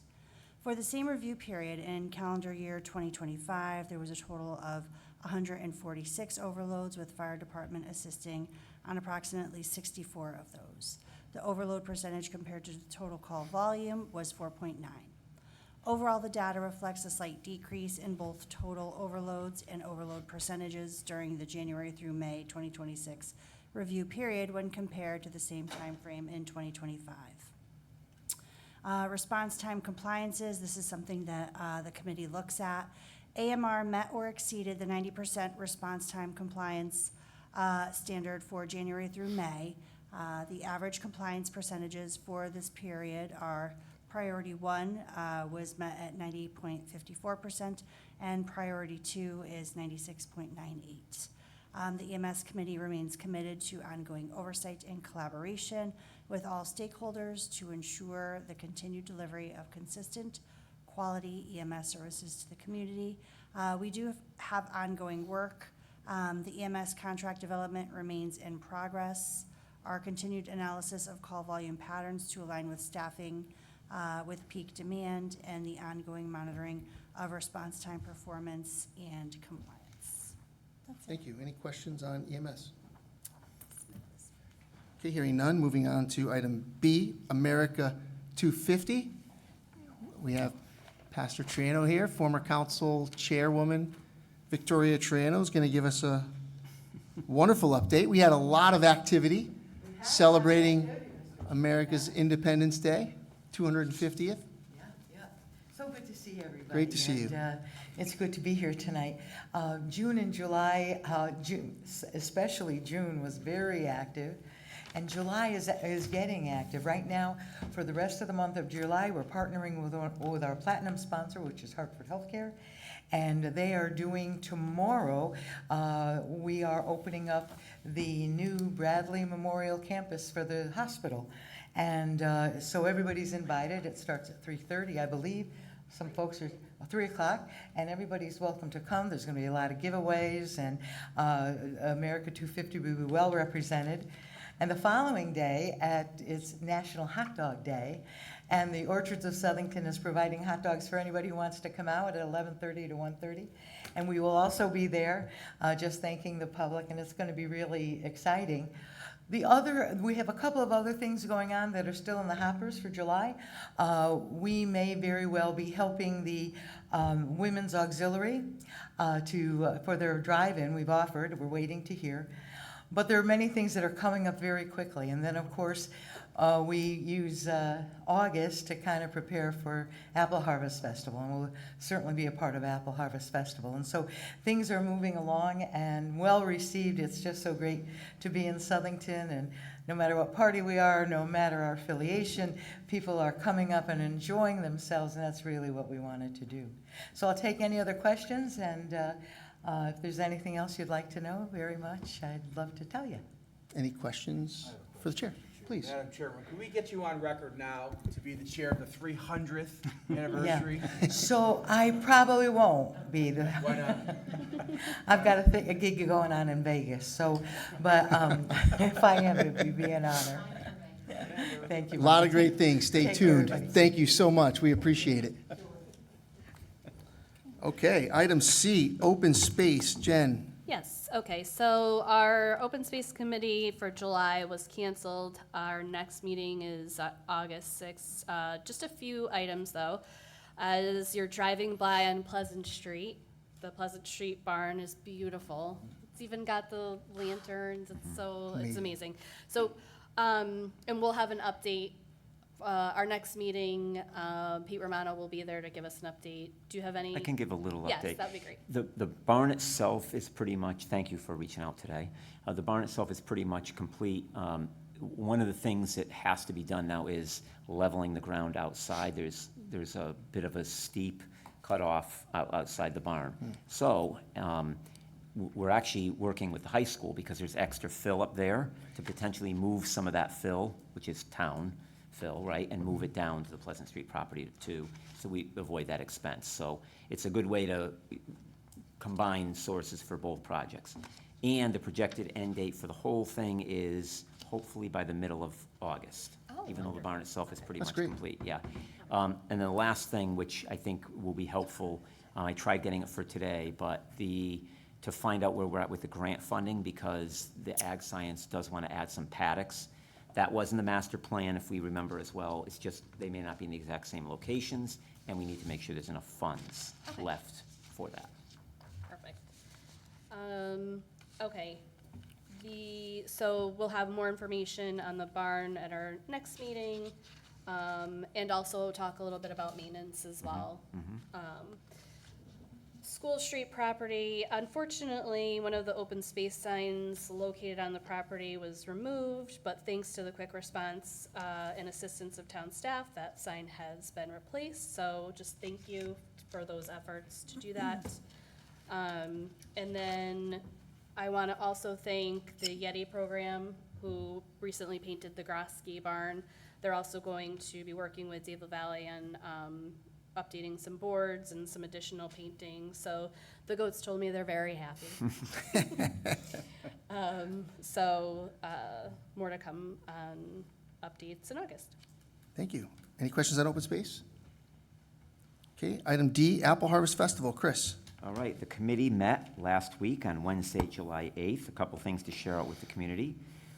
For the same review period in calendar year 2025, there was a total of 146 overloads, with fire department assisting on approximately 64 of those. The overload percentage compared to the total call volume was 4.9. Overall, the data reflects a slight decrease in both total overloads and overload percentages during the January through May 2026 review period when compared to the same timeframe in 2025. Response time compliances, this is something that the committee looks at. AMR met or exceeded the 90% response time compliance standard for January through May. The average compliance percentages for this period are priority 1 was met at 90.54%, and priority 2 is 96.98. The EMS committee remains committed to ongoing oversight and collaboration with all stakeholders to ensure the continued delivery of consistent quality EMS services to the community. We do have ongoing work. The EMS contract development remains in progress. Our continued analysis of call volume patterns to align with staffing with peak demand, and the ongoing monitoring of response time performance and compliance. That's it. Thank you. Any questions on EMS? Okay, hearing none, moving on to item B, America 250. We have Pastor Triano here, former council chairwoman Victoria Triano is going to give us a wonderful update. We had a lot of activity celebrating America's Independence Day, 250th. Yeah. So good to see everybody. Great to see you. And, it's good to be here tonight. June and July, especially June, was very active. And July is getting active. Right now, for the rest of the month of July, we're partnering with our platinum sponsor, which is Hartford Healthcare. And they are doing tomorrow, we are opening up the new Bradley Memorial Campus for the hospital. And so everybody's invited. It starts at 3:30, I believe. Some folks are 3 o'clock, and everybody's welcome to come. There's going to be a lot of giveaways, and America 250 will be well represented. And the following day, it's National Hot Dog Day, and the Orchards of Southington is providing hot dogs for anybody who wants to come out at 11:30 to 1:30. And we will also be there just thanking the public, and it's going to be really exciting. We have a couple of other things going on that are still in the hoppers for July. We may very well be helping the Women's Auxiliary for their drive-in. We've offered, we're waiting to hear. But there are many things that are coming up very quickly. And then, of course, we use August to kind of prepare for Apple Harvest Festival, and we'll certainly be a part of Apple Harvest Festival. And so things are moving along and well received. It's just so great to be in Southington, and no matter what party we are, no matter our affiliation, people are coming up and enjoying themselves, and that's really what we wanted to do. So I'll take any other questions, and if there's anything else you'd like to know, very much, I'd love to tell you. Any questions for the chair? Please. Madam Chairman, can we get you on record now to be the chair of the 300th anniversary? Yeah. So I probably won't be the. Why not? I've got a gig going on in Vegas, so, but if I am, it would be an honor. Thank you. A lot of great things. Stay Take care, tuned. everybody. Thank you so much. We appreciate it. Okay, item C, open space. Jen. Yes, okay, so our open space committee for July was canceled. Our next meeting is August 6th. Just a few items, though. As you're driving by on Pleasant Street, the Pleasant Street barn is beautiful. It's even got the lanterns, it's amazing. So, and we'll have an update. Our next meeting, Pete Romano will be there to give us an update. Do you have any? I can give a little update. Yes, that'd be great. The barn itself is pretty much, thank you for reaching out today. The barn itself is pretty much complete. One of the things that has to be done now is leveling the ground outside. There's a bit of a steep cutoff outside the barn. So we're actually working with the high school because there's extra fill up there to potentially move some of that fill, which is town fill, right, and move it down to the Pleasant Street property too, so we avoid that expense. So it's a good way to combine sources for both projects. And the projected end date for the whole thing is hopefully by the middle of August, even though the barn itself is pretty much complete, yeah. And then the last thing, which I think will be helpful, I tried getting it for today, but to find out where we're at with the grant funding, because the Ag Science does want to add some paddocks. That was in the master plan, if we remember as well. It's just they may not be in the exact same locations, and we need to make sure there's enough funds Okay. left for that. Perfect. Okay. So we'll have more information on the barn at our next meeting, and also talk a little bit about maintenance as well. School Street property, unfortunately, one of the open space signs located on the property was removed, but thanks to the quick response and assistance of town staff, that sign has been replaced. So just thank you for those efforts to do that. And then I want to also thank the Yeti program, who recently painted the Grosky barn. They're also going to be working with Dave LaValle on updating some boards and some additional painting. So the goats told me they're very happy. More to come on updates in August. Thank you. Any questions on open space? Okay, item D, Apple Harvest Festival. Chris? All right, the committee met last week on Wednesday, July 8th. A couple things to share out with the community.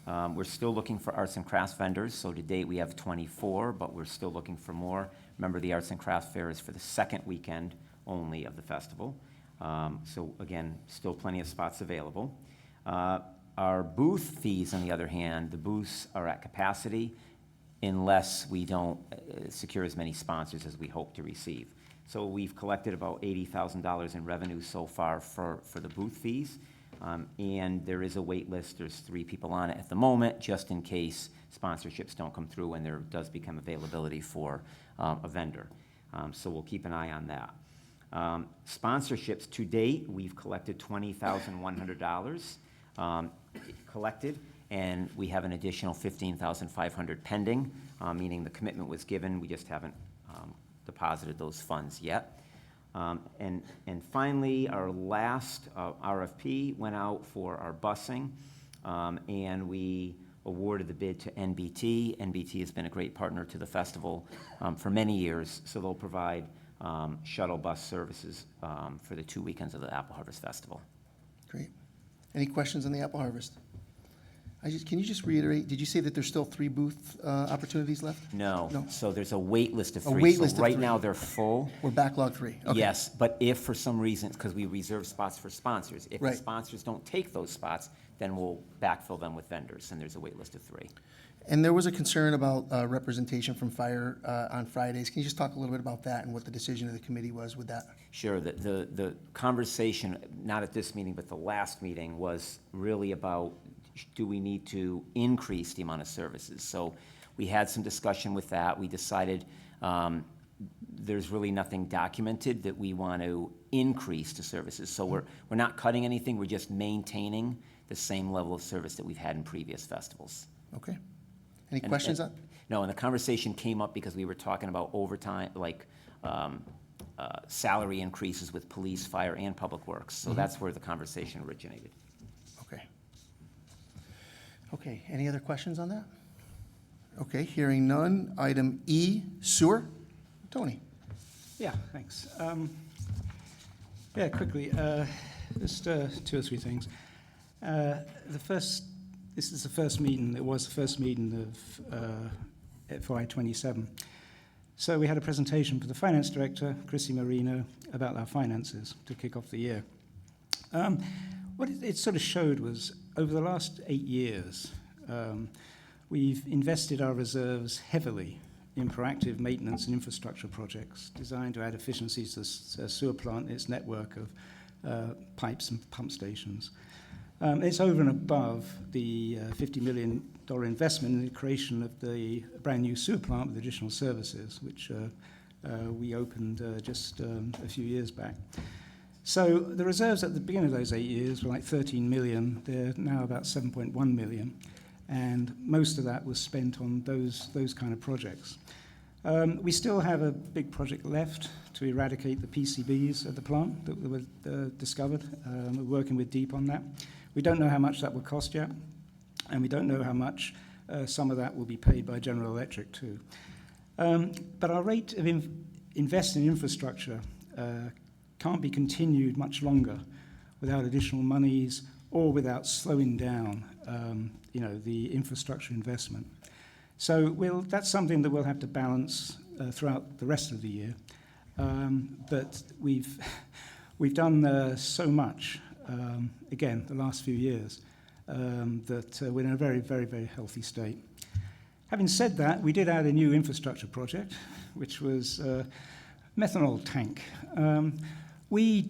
We're still looking for arts and crafts vendors, so to date we have 24, but we're still looking for more. Remember, the Arts and Crafts Fair is for the second weekend only of the festival. So again, still plenty of spots available. Our booth fees, on the other hand, the booths are at capacity unless we don't secure as many sponsors as we hope to receive. So we've collected about $80,000 in revenue so far for the booth fees. And there is a wait list. There's 3 people on it at the moment, just in case sponsorships don't come through and there does become availability for a vendor. So we'll keep an eye on that. Sponsorships to date, we've collected $20,100 collected, and we have an additional $15,500 pending, meaning the commitment was given. We just haven't deposited those funds yet. And finally, our last RFP went out for our busing, and we awarded the bid to NBT. NBT has been a great partner to the festival for many years, so they'll provide shuttle bus services for the 2 weekends of the Apple Harvest Festival. Great. Any questions on the Apple Harvest? Can you just reiterate, did you say that there's still 3 booth opportunities left? No. No. So there's a wait list of A 3. wait So list of right 3. now, they're full. We're backlog 3. Okay. Yes, but if for some reason, because we reserve spots for sponsors, if the Right. sponsors don't take those spots, then we'll backfill them with vendors, and there's a wait list of 3. And there was a concern about representation from fire on Fridays. Can you just talk a little bit about that and what the decision of the committee was with that? Sure, the conversation, not at this meeting, but the last meeting, was really about, do we need to increase the amount of services? So we had some discussion with that. We decided there's really nothing documented that we want to increase the services. So we're not cutting anything, we're just maintaining the same level of service that we've had in previous festivals. Okay. Any And- questions and- on? No, and the conversation came up because we were talking about overtime, like salary increases with police, fire, and public works. So that's where the conversation originated. Okay. Okay, any other questions on that? Okay, hearing none. Item E, sewer. Tony? Yeah, thanks. Yeah, quickly, just 2 or 3 things. This is the first meeting, it was the first meeting of FY '27. So we had a presentation for the finance director, Chrissy Marino, about our finances to kick off the year. What it sort of showed was, over the last 8 years, we've invested our reserves heavily in proactive maintenance and infrastructure projects designed to add efficiencies to the sewer plant and its network of pipes and pump stations. It's over and above the $50 million investment in the creation of the brand-new sewer plant with additional services, which we opened just a few years back. So the reserves at the beginning of those 8 years were like 13 million. They're now about 7.1 million. And most of that was spent on those kind of projects. We still have a big project left to eradicate the PCBs at the plant that were discovered. We're working with DEEP on that. We don't know how much that will cost yet, and we don't know how much some of that will be paid by General Electric too. But our rate of investing in infrastructure can't be continued much longer without additional monies or without slowing down the infrastructure investment. So that's something that we'll have to balance throughout the rest of the year. But we've done so much, again, the last few years, that we're in a very, very, very healthy state. Having said that, we did add a new infrastructure project, which was methanol tank. We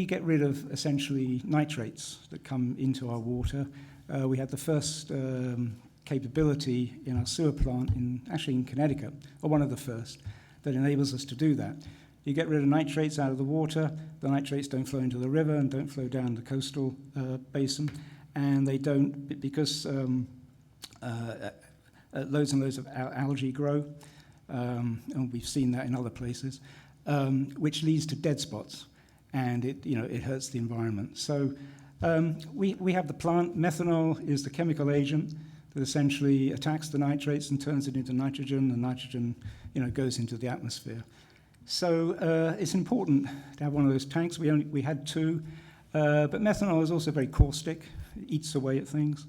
get rid of essentially nitrates that come into our water. We had the first capability in our sewer plant actually in Connecticut, or one of the first, that enables us to do that. You get rid of nitrates out of the water, the nitrates don't flow into the river and don't flow down the coastal basin, and they don't, because loads and loads of algae grow, and we've seen that in other places, which leads to dead spots, and it hurts the environment. So we have the plant. Methanol is the chemical agent that essentially attacks the nitrates and turns it into nitrogen, and nitrogen goes into the atmosphere. So it's important to have one of those tanks. We had two, but methanol is also very caustic. It eats away at things,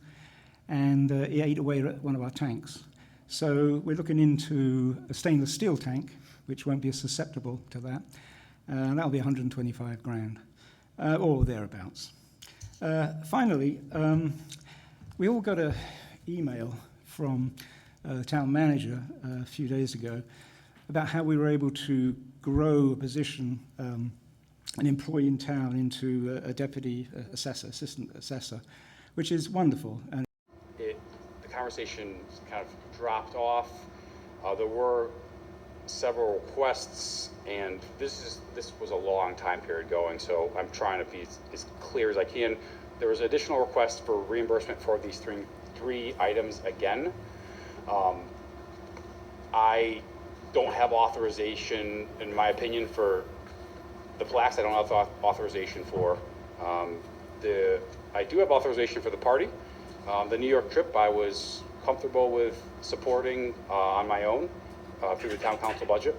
and it ate away at one of our tanks. So we're looking into a stainless steel tank, which won't be as susceptible to that. That'll be $125,000, or thereabouts. Finally, we all got an email from the town manager a few days ago about how we were able to grow a position, an employee in town, into a deputy assessor, assistant assessor, which is wonderful. And the conversation kind of dropped off. There were several requests, and this was a long time period going, so I'm trying to be as clear as I can. There was additional requests for reimbursement for these three items again. I don't have authorization, in my opinion, for the plaques. I don't have authorization for. I do have authorization for the party. The New York trip I was comfortable with supporting on my own through the town council budget.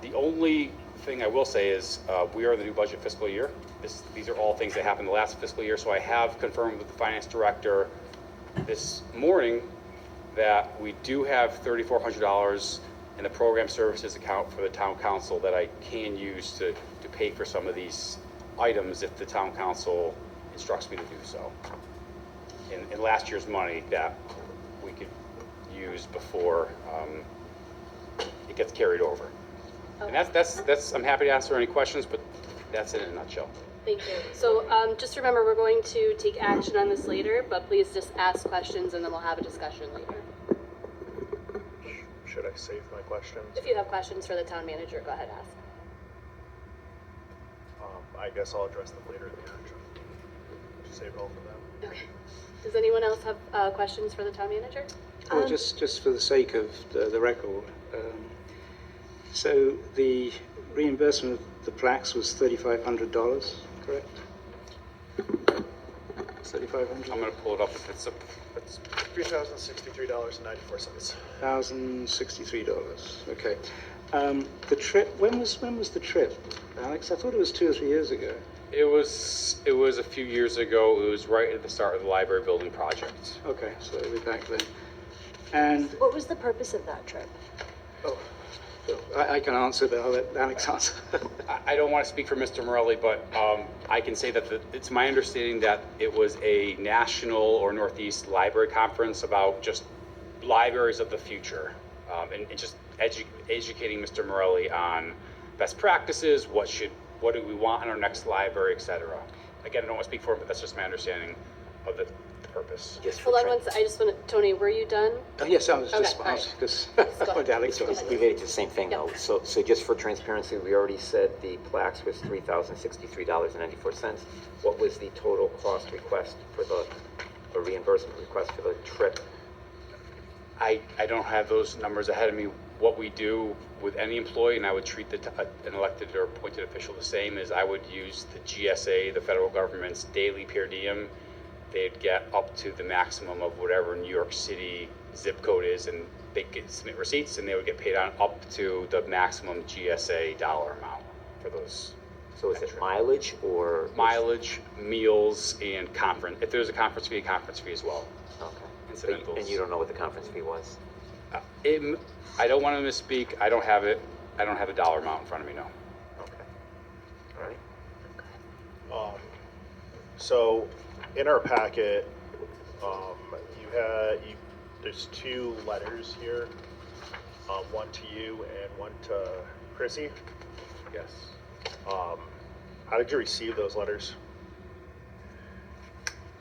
The only thing I will say is we are in the new budget fiscal year. These are all things that happened the last fiscal year, so I have confirmed with the finance director this morning that we do have $3,400 in the program services account for the town council that I can use to pay for some of these items if the town council instructs me to do so. In last year's money that we could use before it gets carried over. And that's I'm happy to answer any questions, but that's it in a nutshell. Thank you. So just remember, we're going to take action on this later, but please just ask questions and then we'll have a discussion later. Should I save my questions? If you have questions for the town manager, go ahead and ask. I guess I'll address them later in the action. Save all for them. Okay. Does anyone else have questions for the town manager? Well, just for the sake of the record, so the reimbursement of the plaques was $3,500, correct? $3,500. I'm going to pull it up if it's $3,063.94. $1,063. Okay. The trip. When was the trip, Alex? I thought it was 2 or 3 years ago. It was a few years ago. It was right at the start of the library building project. Okay, so it'll be back then. And What was the purpose of that trip? I can answer, but I'll let Alex answer. I don't want to speak for Mr. Morelli, but I can say that it's my understanding that it was a national or Northeast library conference about just libraries of the future, and just educating Mr. Morelli on best practices, what do we want in our next library, etc. Again, I don't want to speak for him, but that's just my understanding of the purpose. Hold on one second. I just want to, Tony, were you done? Yes, I was Okay, just all right. because go ahead. Alex was. It's related to the same thing, Yep. though. So just for transparency, we already said the plaques was $3,063.94. What was the total cost request for the reimbursement request for the trip? I don't have those numbers ahead of me. What we do with any employee, and I would treat an elected or appointed official the same, is I would use the GSA, the federal government's daily per diem. They'd get up to the maximum of whatever New York City zip code is, and they could submit receipts, and they would get paid on up to the maximum GSA dollar amount for those. So is it mileage or? Mileage, meals, and conference. If there's a conference fee as well. Okay. Incidentals. And you don't know what the conference fee was? I don't want to misspeak. I don't have it. I don't have the dollar amount in front of me, no. Okay. All right. So in our packet, there's two letters here, one to you and one to Chrissy. Yes. How did you receive those letters?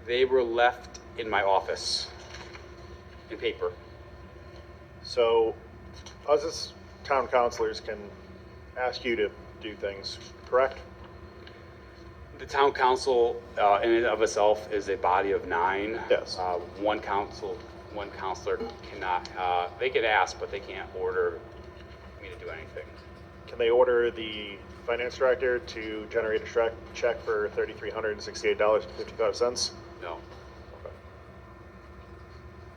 They were left in my office in paper. So us as town councilors can ask you to do things, correct? The town council, in and of itself, is a body of 9. Yes. One counselor cannot, they can ask, but they can't order me to do anything. Can they order the finance director to generate a check for $3,368.55? No.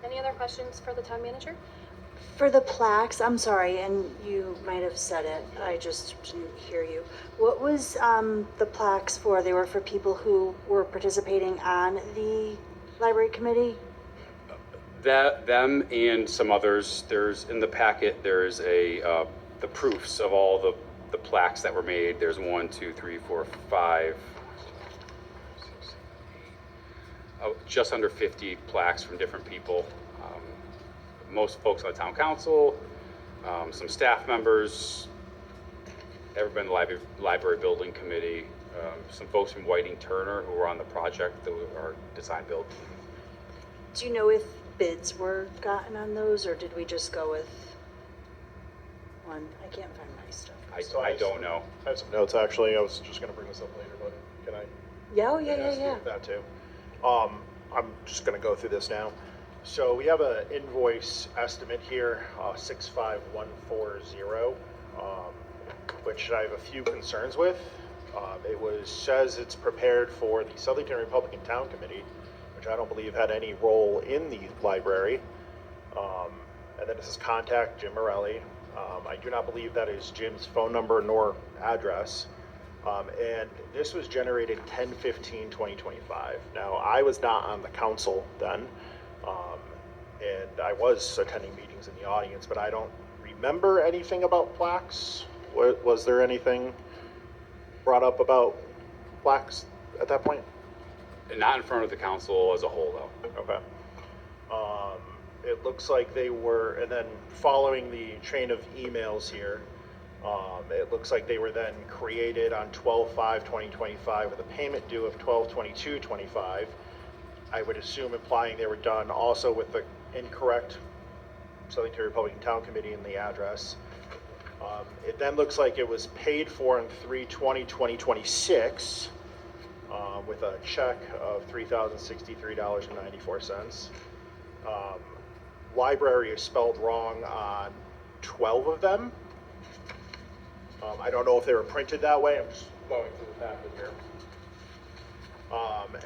Any other questions for the town manager? For the plaques, I'm sorry, and you might have said it, I just didn't hear you. What was the plaques for? They were for people who were participating on the library committee? Them and some others, in the packet, there's the proofs of all the plaques that were made. There's 1, 2, 3, 4, 5, 6, 7, 8, just under 50 plaques from different people. Most folks on the town council, some staff members, everybody in the library building committee, some folks from Whiting Turner who were on the project, our design build. Do you know if bids were gotten on those, or did we just go with one? I can't find my stuff. I don't know. I have some notes, actually. I was just gonna bring this up later, but can I? Yeah, oh, yeah. ask you that too? I'm just gonna go through this now. So we have an invoice estimate here, 65140, which I have a few concerns with. Says it's prepared for the Southington Republican Town Committee, which I don't believe had any role in the library. And then it says contact Jim Morelli. I do not believe that is Jim's phone number nor address. And this was generated 10/15/2025. Now, I was not on the council then, and I was attending meetings in the audience, but I don't remember anything about plaques. Was there anything brought up about plaques at that point? Not in front of the council as a whole, though. Okay. It looks like they were, and then following the chain of emails here, it looks like they were then created on 12/5/2025 with a payment due of 12/22/25. I would assume implying they were done also with the incorrect Southington Republican Town Committee in the address. It then looks like it was paid for on 3/20/2026 with a check of $3,063.94. Library is spelled wrong on 12 of them. I don't know if they were printed that way. I'm just going through the packet here.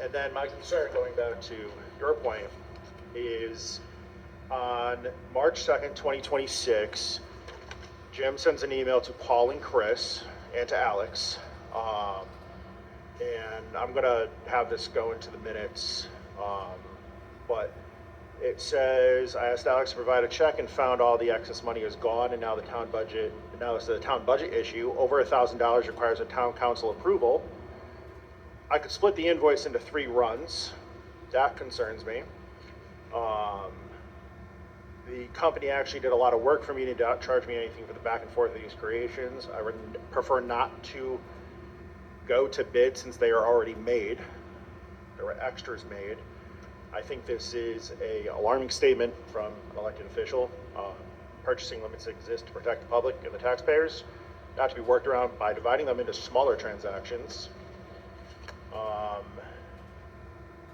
And then my concern, going back to your point, is on March 2nd, 2026, Jim sends an email to Paul and Chris and to Alex. And I'm gonna have this go into the minutes. But it says, I asked Alex to provide a check and found all the excess money is gone, and now it's the town budget issue. Over $1,000 requires a town council approval. I could split the invoice into 3 runs. That concerns me. The company actually did a lot of work for me to not charge me anything for the back and forth of these creations. I would prefer not to go to bid since they are already made. There were extras made. I think this is a alarming statement from an elected official. Purchasing limits exist to protect the public and the taxpayers, not to be worked around by dividing them into smaller transactions.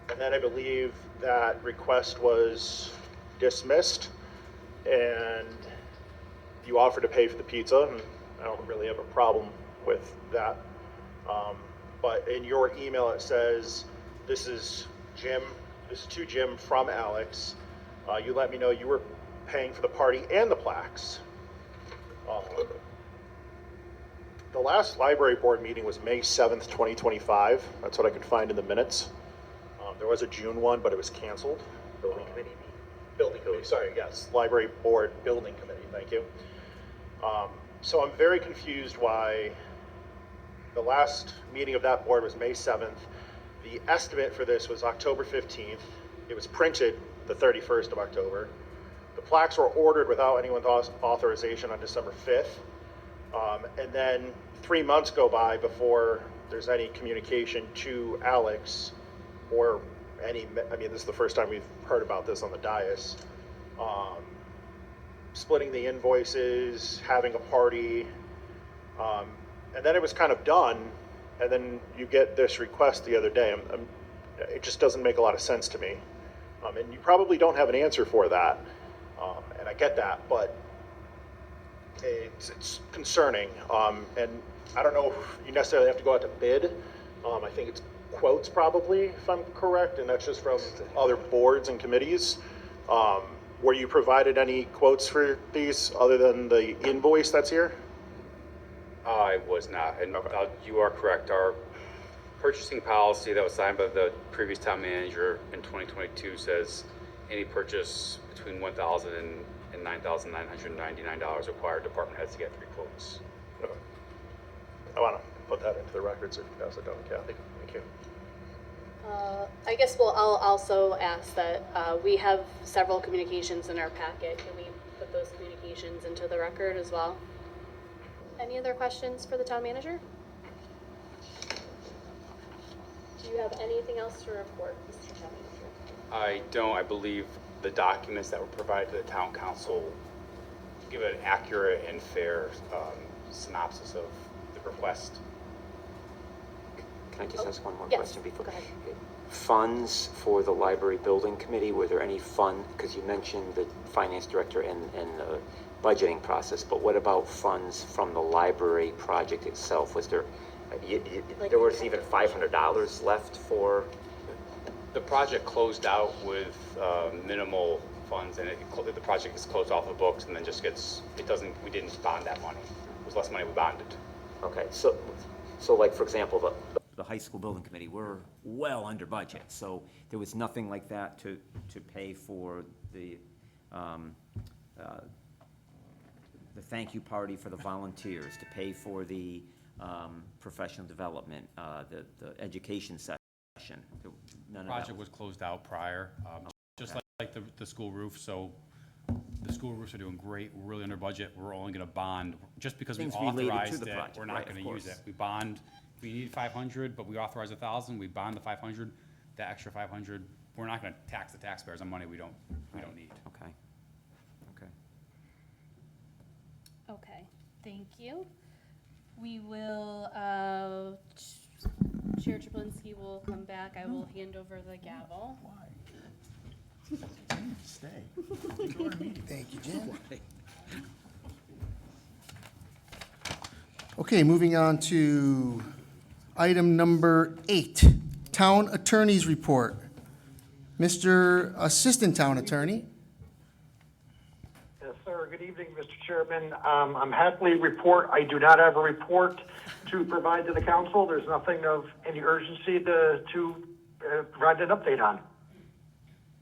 And then I believe that request was dismissed, and you offered to pay for the pizza, and I don't really have a problem with that. But in your email, it says, this is to Jim from Alex. You let me know you were paying for the party and the plaques. The last library board meeting was May 7th, 2025. That's what I could find in the minutes. There was a June one, but it was canceled. Building committee Building committee, sorry, yes, library board building committee, thank you. So I'm very confused why the last meeting of that board was May 7th. The estimate for this was October 15th. It was printed the 31st of October. The plaques were ordered without anyone's authorization on December 5th. And then 3 months go by before there's any communication to Alex or any, I mean, this is the first time we've heard about this on the dais. Splitting the invoices, having a party, and then it was kind of done, and then you get this request the other day. It just doesn't make a lot of sense to me. And you probably don't have an answer for that, and I get that, but it's concerning. And I don't know if you necessarily have to go out to bid. I think it's quotes probably, if I'm correct, and that's just from other boards and committees. Were you provided any quotes for these other than the invoice that's here? I was not, and you are correct. Our purchasing policy that was signed by the previous town manager in 2022 says any purchase between $1,000 and $9,999 required department heads to get 3 quotes. Okay. I want to put that into the record, so you can pass it down to Kathy. Thank you. I guess I'll also ask that we have several communications in our packet. Can we put those communications into the record as well? Any other questions for the town manager? Do you have anything else to report, Mr. Town Manager? I don't. I believe the documents that were provided to the town council give an accurate and fair synopsis of the request. Can I just ask one more yes, question before? go ahead. Funds for the library building committee, were there any because you mentioned the finance director and the budgeting process, but what about funds from the library project itself? Was there, there was even $500 left for? The project closed out with minimal funds, and the project is closed off the books, and then just gets, we didn't bond that money. It was less money we bonded. Okay, so like, for example, the high school building committee, we're well under budget, so there was nothing like that to pay for the thank you party for the volunteers, to pay for the professional development, the education session. None The project of that was closed out prior, just like the school roof. So the school roofs are doing great. We're really under budget. We're only going to bond just because we Things related to authorized the it. project, We're right, not of going to use course. it. We bond. We need 500, but we authorize 1,000. We bond the 500. That extra 500, we're not going to tax the taxpayers on money we don't need. Okay. Okay, thank you. We will, Chair Chaplinsky will come back. I will hand over the gavel. Stay. Thank you, Jen. Okay, moving on to item number 8, Town Attorney's Report. Mr. Assistant Town Attorney. Yes, sir. Good evening, Mr. Chairman. I'm happily report I do not have a report to provide to the council. There's nothing of any urgency to provide an update on.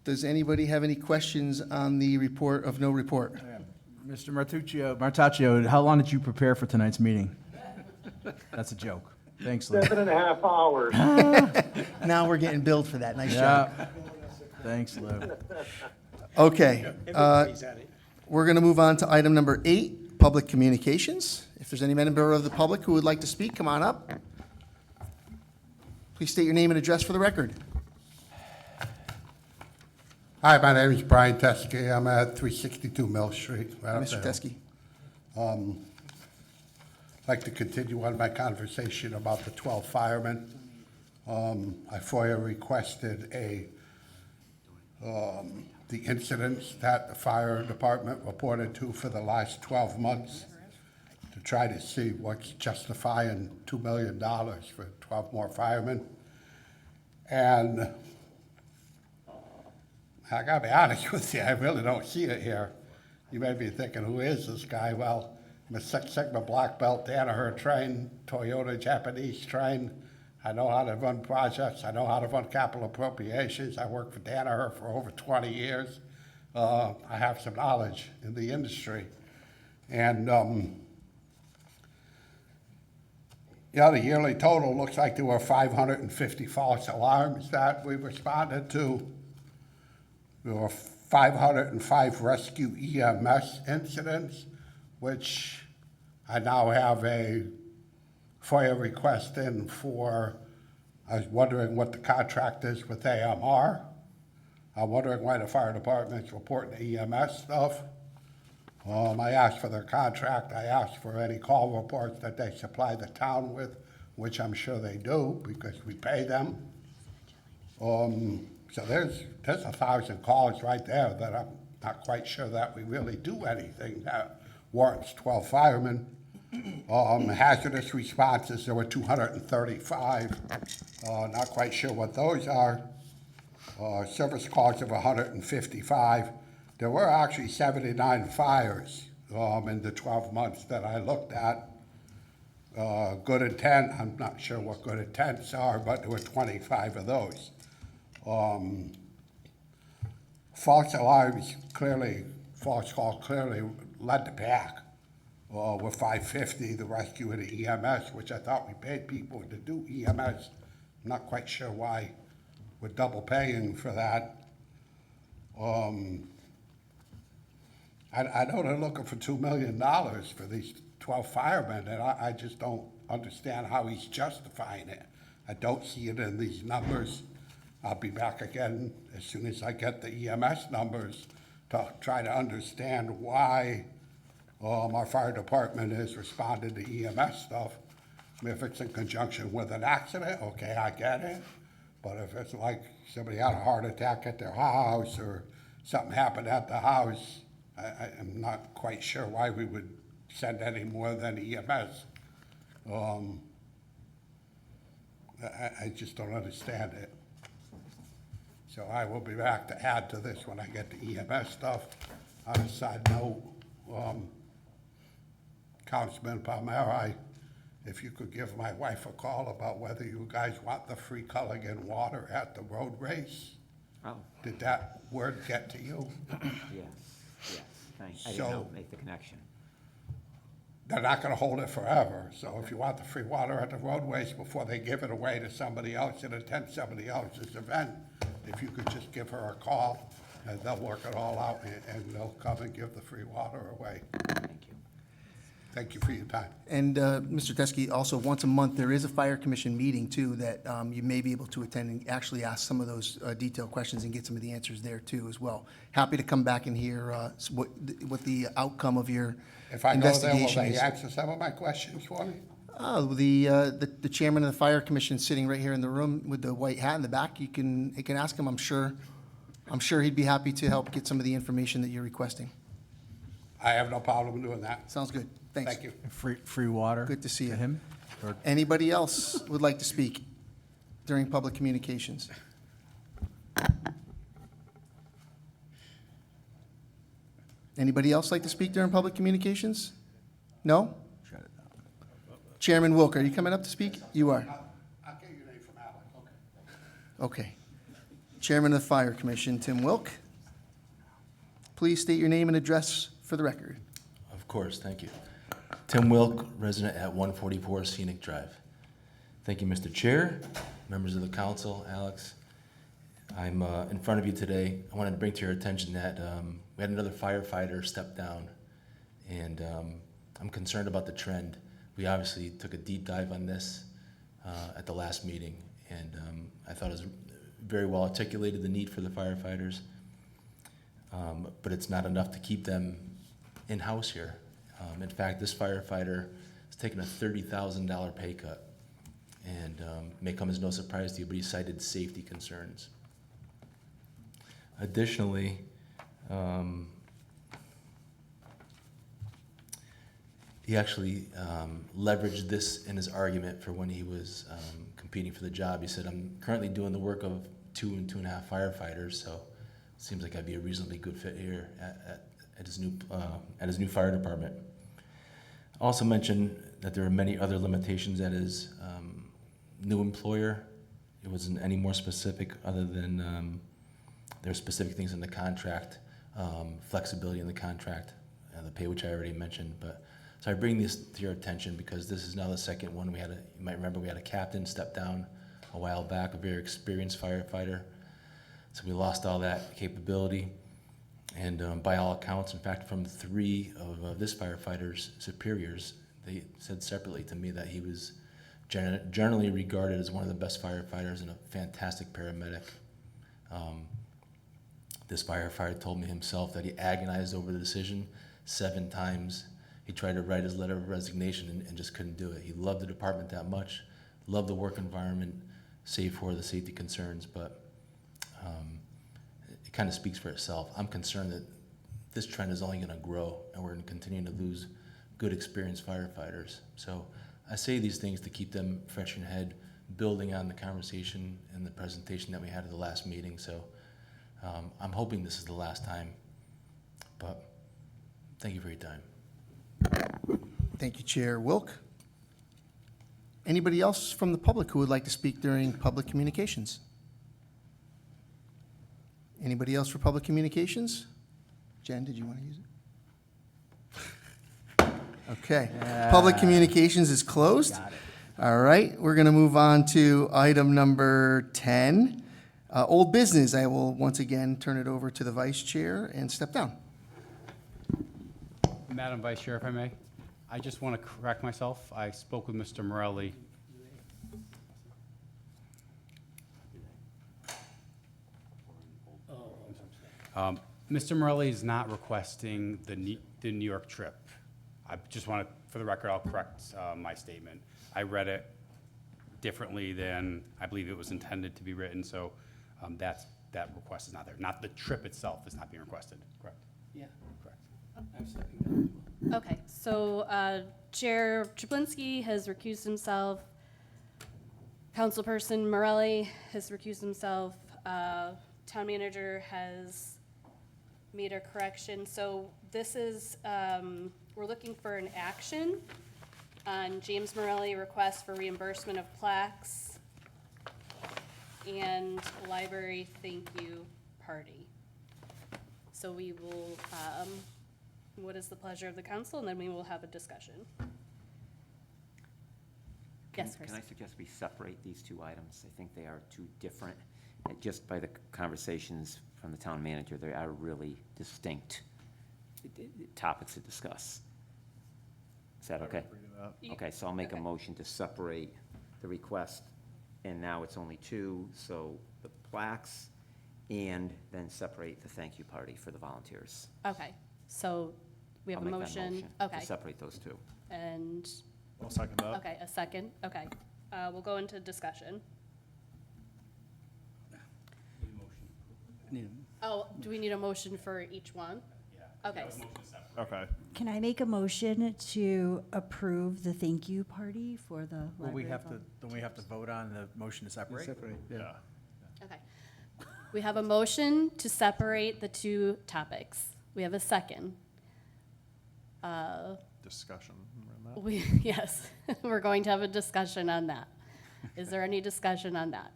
Does anybody have any questions on the report of no report? Mr. Martaccio, how long did you prepare for tonight's meeting? That's a joke. Thanks, Lou. 7.5 hours. Now we're getting billed for that. Nice Yeah. job. Thanks, Lou. Okay. We're going to move on to item number 8, public communications. If there's any member of the public who would like to speak, come on up. Please state your name and address for the record. Hi, my name is Brian Teskey. I'm at 362 Mill Street. Right up Mr. there. Teskey. I'd like to continue on my conversation about the 12 firemen. I FOIA requested the incidents that the fire department reported to for the last 12 months to try to see what's justifying $2 million for 12 more firemen. And I gotta be honest with you, I really don't see it here. You may be thinking, who is this guy? Well, I'm a Six Sigma Black Belt, Danaher trained, Toyota Japanese trained. I know how to run projects. I know how to run capital appropriations. I worked for Danaher for over 20 years. I have some knowledge in the industry. And, yeah, the yearly total looks like there were 550 false alarms that we responded to. There were 505 rescue EMS incidents, which I now have a FOIA request in for. I was wondering what the contract is with AMR. I'm wondering why the fire department's reporting the EMS stuff. I asked for their contract. I asked for any call reports that they supply the town with, which I'm sure they do because we pay them. So there's 1,000 calls right there that I'm not quite sure that we really do anything that warrants 12 firemen. Hazardous responses, there were 235. Not quite sure what those are. Service calls of 155. There were actually 79 fires in the 12 months that I looked at. Good intent, I'm not sure what good intents are, but there were 25 of those. False alarms clearly, false call clearly led the pack. With 550, the rescue and the EMS, which I thought we paid people to do EMS. I'm not quite sure why we're double paying for that. I know they're looking for $2 million for these 12 firemen, and I just don't understand how he's justifying it. I don't see it in these numbers. I'll be back again as soon as I get the EMS numbers to try to understand why our fire department has responded to EMS stuff. I mean, if it's in conjunction with an accident, okay, I get it. But if it's like somebody had a heart attack at their house or something happened at the house, I'm not quite sure why we would send any more than EMS. I just don't understand it. So I will be back to add to this when I get the EMS stuff. On a side note, Councilman Palmer, if you could give my wife a call about whether you guys want the free Culligan water at the road race. Oh, Did that word get to you? yes, thanks. I So- didn't know, make the connection. They're not gonna hold it forever, so if you want the free water at the roadways before they give it away to somebody else and attend somebody else's event, if you could just give her a call, and they'll work it all out, and they'll come and give the free water away. Thank you. Thank you for your time. And Mr. Teske, also, once a month, there is a fire commission meeting, too, that you may be able to attend and actually ask some of those detailed questions and get some of the answers there, too, as well. Happy to come back and hear what the outcome of your If I go there, will investigation they is. answer some of my questions for me? Oh, the chairman of the fire commission sitting right here in the room with the white hat in the back, you can ask him, I'm sure he'd be happy to help get some of the information that you're requesting. I have no problem doing that. Sounds good. Thanks. Thank you. Free water? Good to see you. To him? Or- Anybody else would like to speak during public communications? Anybody else like to speak during public communications? No? Shut it down. Chairman Wilk, are you coming up to speak? You are. I'll get your name from Alec, okay. Okay. Chairman of the Fire Commission, Tim Wilk. Please state your name and address for the record. Of course, thank you. Tim Wilk, resident at 144 Scenic Drive. Thank you, Mr. Chair, members of the council, Alex. I'm in front of you today. I wanted to bring to your attention that we had another firefighter step down, and I'm concerned about the trend. We obviously took a deep dive on this at the last meeting, and I thought it was very well articulated, the need for the firefighters, but it's not enough to keep them in-house here. In fact, this firefighter has taken a $30,000 pay cut, and may come as no surprise to you, but he cited safety concerns. Additionally, he actually leveraged this in his argument for when he was competing for the job. He said, I'm currently doing the work of 2 and 2.5 firefighters, so it seems like I'd be a reasonably good fit here at his new fire department. Also mentioned that there are many other limitations at his new employer. It wasn't any more specific other than there are specific things in the contract flexibility in the contract, the pay, which I already mentioned. But so I bring this to your attention because this is now the second one. You might remember we had a captain step down a while back, a very experienced firefighter. So we lost all that capability. And by all accounts, in fact, from 3 of this firefighter's superiors, they said separately to me that he was generally regarded as one of the best firefighters and a fantastic paramedic. This firefighter told me himself that he agonized over the decision 7 times. He tried to write his letter of resignation and just couldn't do it. He loved the department that much, loved the work environment, save for the safety concerns, but it kind of speaks for itself. I'm concerned that this trend is only going to grow and we're going to continue to lose good, experienced firefighters. So I say these things to keep them fresh in head, building on the conversation and the presentation that we had at the last meeting. So I'm hoping this is the last time, but thank you for your time. Thank you, Chair Wilk. Anybody else from the public who would like to speak during public communications? Anybody else for public communications? Jen, did you want to use it? Okay. Public communications is closed. Got it. All right, we're going to move on to item number 10, old business. I will once again turn it over to the vice chair and step down. Madam Vice Chair, if I may, I just want to correct myself. I spoke with Mr. Morelli. Mr. Morelli is not requesting the New York trip. I just want to, for the record, I'll correct my statement. I read it differently than I believe it was intended to be written, so that request is not there. Not the trip itself is not being requested, correct? Yeah. Correct. Okay, so Chair Chaplinsky has recused himself. Councilperson Morelli has recused himself. Town manager has made a correction. So this is, we're looking for an action on James Morelli request for reimbursement of plaques and library thank you party. So we will, what is the pleasure of the council? And then we will have a discussion. Yes, Chris. Can I suggest we separate these 2 items? I think they are 2 different. Just by the conversations from the town manager, they are really distinct topics to discuss. Is that okay? Okay, so I'll make a motion to separate the request, and now it's only 2, so the plaques, and then separate the thank you party for the volunteers. Okay, so we have I'll a make that motion. To Okay, separate those 2. and, I'll second that. okay, a second, okay. We'll go into discussion. Oh, do we need a motion for each one? Yeah. Okay. Okay. Can I make a motion to approve the thank you party for the Well, we library? have to, don't we have to vote on the motion to separate? Yeah. Okay. We have a motion to separate the 2 topics. We have a second. Discussion around that? Yes, we're going to have a discussion on that. Is there any discussion on that?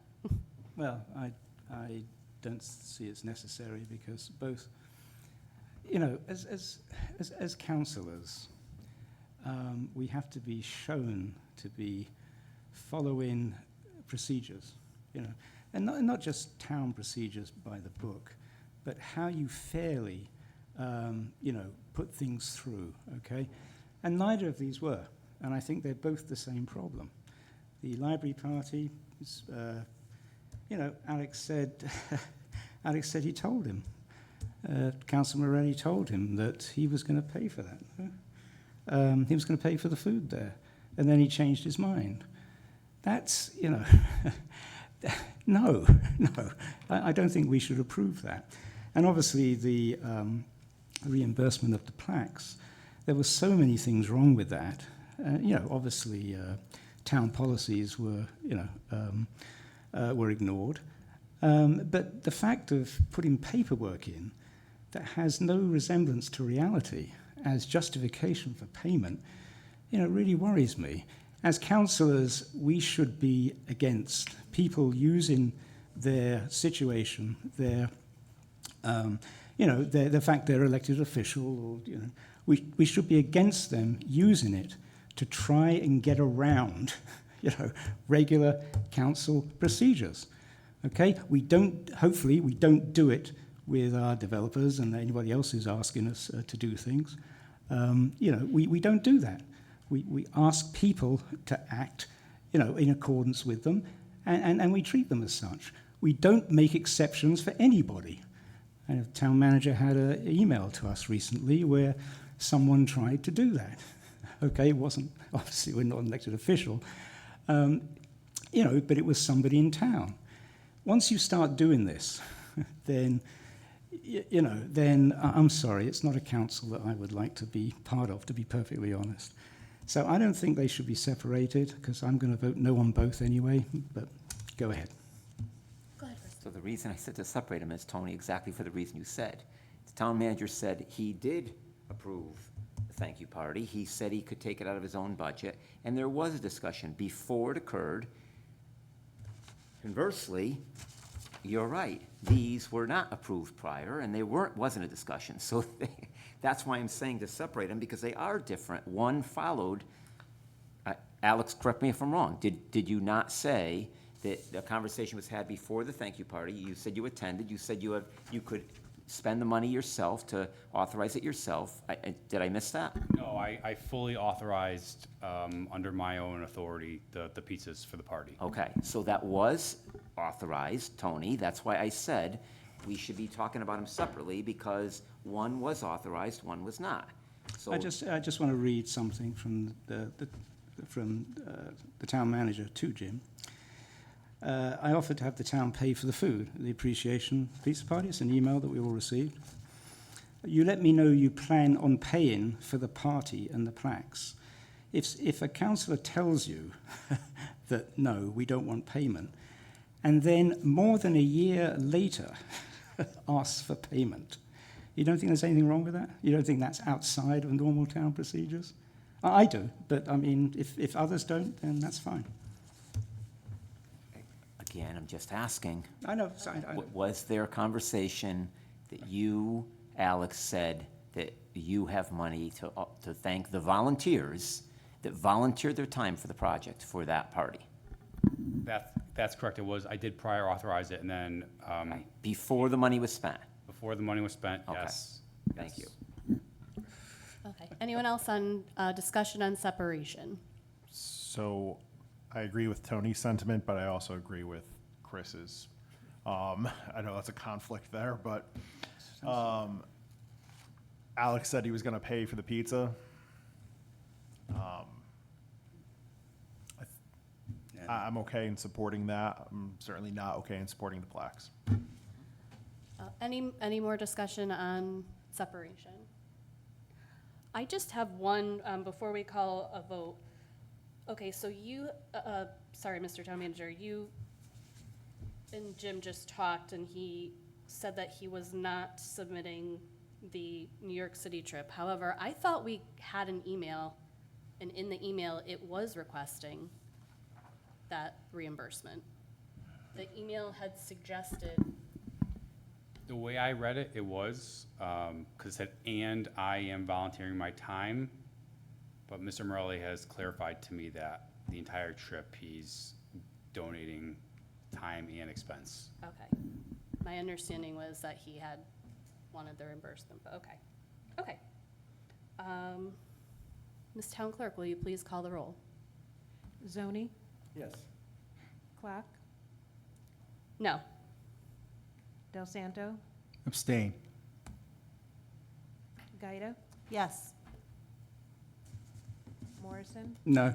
Well, I don't see it's necessary because both, you know, as councillors, we have to be shown to be following procedures, you know, and not just town procedures by the book, but how you fairly, you know, put things through, okay? And neither of these were, and I think they're both the same problem. The library party is, you know, Alex said he told him, Councillor Morelli told him that he was going to pay for that. He was going to pay for the food there, and then he changed his mind. That's, you know, no, I don't think we should approve that. And obviously the reimbursement of the plaques, there were so many things wrong with that. You know, obviously town policies were, you know, were ignored. But the fact of putting paperwork in that has no resemblance to reality as justification for payment, you know, really worries me. As councillors, we should be against people using their situation, their You know, the fact they're elected official, or, you know, we should be against them using it to try and get around, you know, regular council procedures. Okay? Hopefully, we don't do it with our developers and anybody else who's asking us to do things. You know, we don't do that. We ask people to act, you know, in accordance with them, and we treat them as such. We don't make exceptions for anybody. And the town manager had an email to us recently where someone tried to do that. Okay, it wasn't, obviously, we're not an elected official, you know, but it was somebody in town. Once you start doing this, then, you know, then I'm sorry, it's not a council that I would like to be part of, to be perfectly honest. So I don't think they should be separated, because I'm going to vote no on both anyway, but go ahead. So the reason I said to separate them is, Tony, exactly for the reason you said. The town manager said he did approve the thank you party. He said he could take it out of his own budget, and there was a discussion before it occurred. Conversely, you're right, these were not approved prior, and wasn't a discussion. So that's why I'm saying to separate them, because they are different. One followed, Alex, correct me if I'm wrong, did you not say that the conversation was had before the thank you party? You said you attended, you said you could spend the money yourself to authorize it yourself. Did I miss that? No, I fully authorized, under my own authority, the pizzas for the party. Okay, so that was authorized, Tony. That's why I said we should be talking about them separately, because one was authorized, one was not. So I just want to read something from the town manager to Jim. I offered to have the town pay for the food at the appreciation pizza party. It's an email that we all received. You let me know you plan on paying for the party and the plaques. If a councillor tells you that, no, we don't want payment, and then more than a year later asks for payment, you don't think there's anything wrong with that? You don't think that's outside of normal town procedures? I do, but I mean, if others don't, then that's fine. again, I'm just asking. I know. Was there a conversation that you, Alex, said that you have money to thank the volunteers that volunteered their time for the project for that party? That's correct. It was. I did prior authorize it, and then before the money was spent. Before the money was spent. Okay. Yes. Thank you. Okay. Anyone else on discussion on separation? So I agree with Tony's sentiment, but I also agree with Chris's. I know that's a conflict there, but Alex said he was going to pay for the pizza. I'm okay in supporting that. I'm certainly not okay in supporting the plaques. Any more discussion on separation? I just have one before we call a vote. Okay, so you, sorry, Mr. Town Manager, you and Jim just talked, and he said that he was not submitting the New York City trip. However, I thought we had an email, and in the email, it was requesting that reimbursement. The email had suggested. The way I read it, it was, because it said, and I am volunteering my time, but Mr. Morelli has clarified to me that the entire trip, he's donating time and expense. Okay. My understanding was that he had wanted the reimbursement, but okay. Okay. Ms. Town Clerk, will you please call the roll? Zoni, Yes. Clock, No. Del Santo, Abstain. Gaida, Yes. Morrison, No.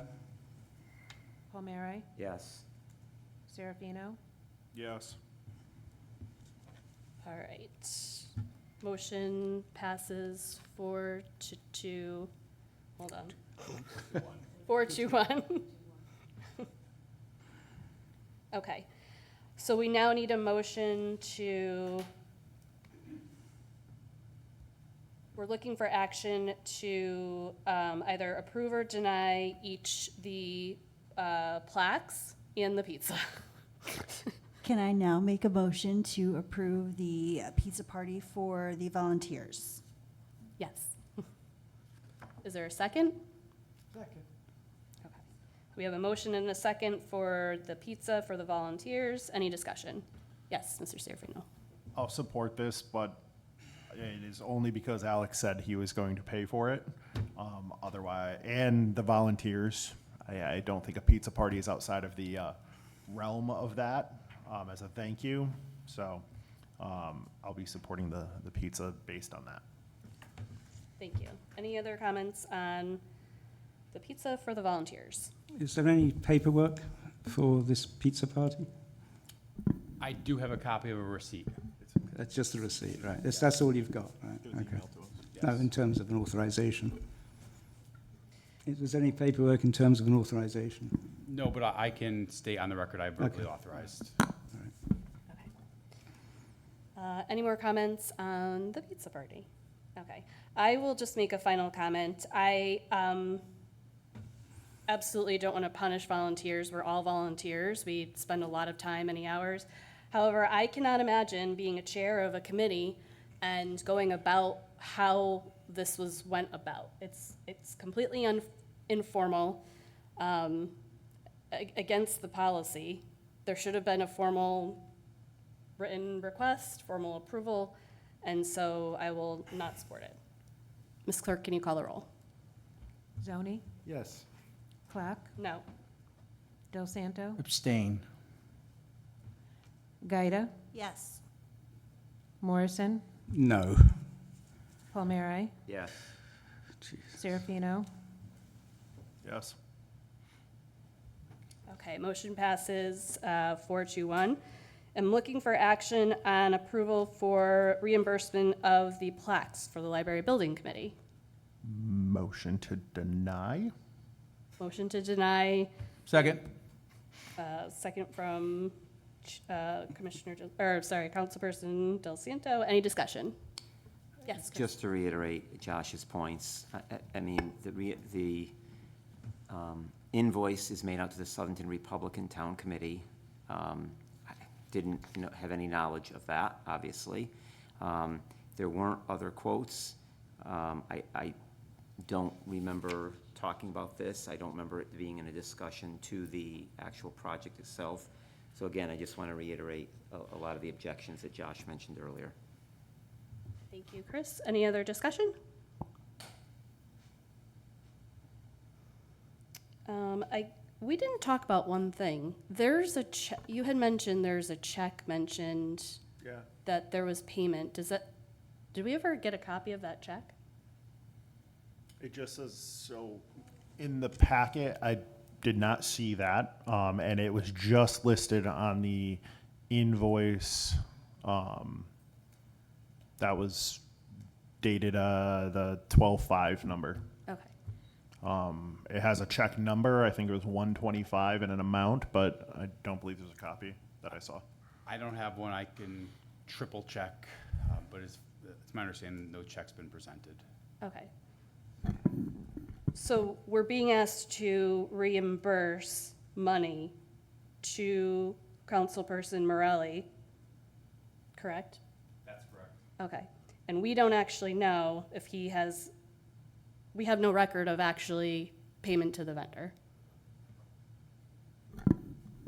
Palmieri, Yes. Serafino, Yes. All right. Motion passes 4-2. Hold on. 4-1. Okay. So we now need a motion to, we're looking for action to either approve or deny each the plaques and the pizza. can I now make a motion to approve the pizza party for the volunteers? Yes. Is there a second? Second. Okay. We have a motion and a second for the pizza for the volunteers. Any discussion? Yes, Mr. Serafino. I'll support this, but it is only because Alex said he was going to pay for it. Otherwise, and the volunteers, I don't think a pizza party is outside of the realm of that as a thank you. So I'll be supporting the pizza based on that. Thank you. Any other comments on the pizza for the volunteers? Is there any paperwork for this pizza party? I do have a copy of a receipt. That's just a receipt, right? That's all you've got, right? Okay. No, in terms of an authorization. Is there any paperwork in terms of an authorization? No, but I can state on the record I verbally authorized. Any more comments on the pizza party? Okay. I will just make a final comment. I absolutely don't want to punish volunteers. We're all volunteers. We spend a lot of time, many hours. However, I cannot imagine being a chair of a committee and going about how this went about. It's completely informal, against the policy. There should have been a formal written request, formal approval, and so I will not support it. Ms. Clerk, can you call the roll? Zoni, Yes. Clock, No. Del Santo, Abstain. Gaida, Yes. Morrison, No. Palmieri, Yes. Serafino, Yes. Okay, motion passes 4-1. I'm looking for action on approval for reimbursement of the plaques for the Library Building Committee. Motion to deny? Motion to deny, Second. second from Commissioner, Councilperson Del Santo. Any discussion? Yes, Chris. Just to reiterate Josh's points, I mean, the invoice is made out to the Southington Republican Town Committee. I didn't have any knowledge of that, obviously. There weren't other quotes. I don't remember talking about this. I don't remember it being in a discussion to the actual project itself. So again, I just want to reiterate a lot of the objections that Josh mentioned earlier. Thank you, Chris. Any other discussion? We didn't talk about one thing. There's a check, you had mentioned there's a check mentioned Yeah. that there was payment. Did we ever get a copy of that check? It just says, so in the packet, I did not see that, and it was just listed on the invoice, that was dated, the 12/5 number. Okay. It has a check number, I think it was 125 and an amount, but I don't believe there's a copy that I saw. I don't have one. I can triple check, but it's my understanding no check's been presented. Okay. So we're being asked to reimburse money to Councilperson Morelli, correct? That's correct. Okay. And we don't actually know if we have no record of actually payment to the vendor.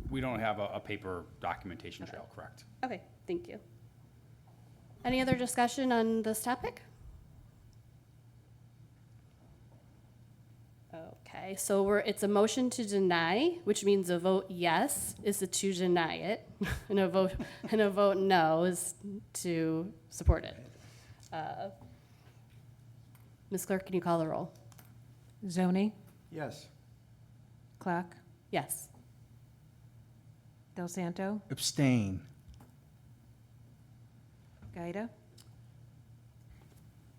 We don't have a paper documentation trail, correct? Okay, thank you. Any other discussion on this topic? Okay, so it's a motion to deny, which means a vote yes is to deny it, and a vote no is to support it. Ms. Clerk, can you call the roll? Zoni, Yes. Clock, Yes. Del Santo, Abstain. Gaida,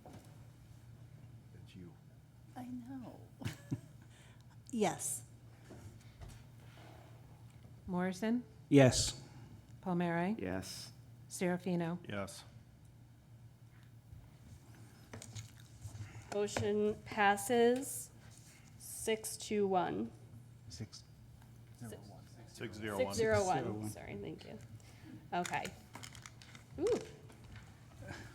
That's you. I know. Yes. Morrison, Yes. Palmieri, Yes. Serafino, Yes. Motion passes 6-1. 601. 601, sorry, thank you. Okay. Ooh.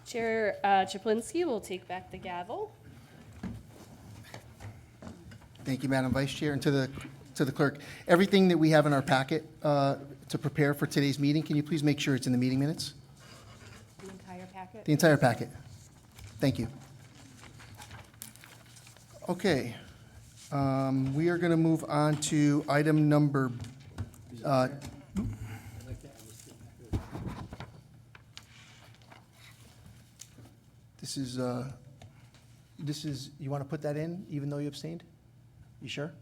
Chair Chaplinsky will take back the gavel. Thank you, Madam Vice Chair, and to the clerk. Everything that we have in our packet to prepare for today's meeting, can you please make sure it's in the meeting minutes? The entire packet? The entire packet. Thank you. Okay. We are going to move on to item number, this is, you want to put that in, even though you abstained? You sure?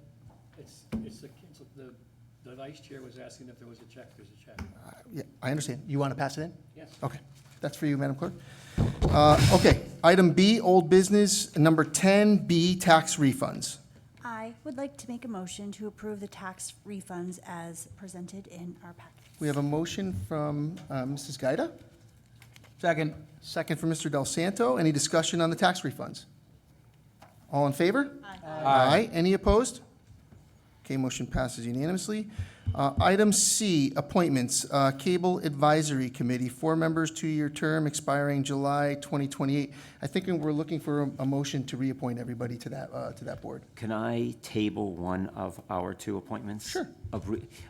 The vice chair was asking if there was a check, there's a check. Yeah, I understand. You want to pass it in? Yes. Okay, that's for you, Madam Clerk. Okay, item B, old business, number 10B, tax refunds. I would like to make a motion to approve the tax refunds as presented in our packet. We have a motion from Mrs. Gaida. Second. Second from Mr. Del Santo. Any discussion on the tax refunds? All in favor? Aye. Any opposed? Okay, motion passes unanimously. Item C, appointments. Cable Advisory Committee, 4 members, 2-year term expiring July 2028. I think we're looking for a motion to reappoint everybody to that board. Can I table one of our 2 appointments? Sure.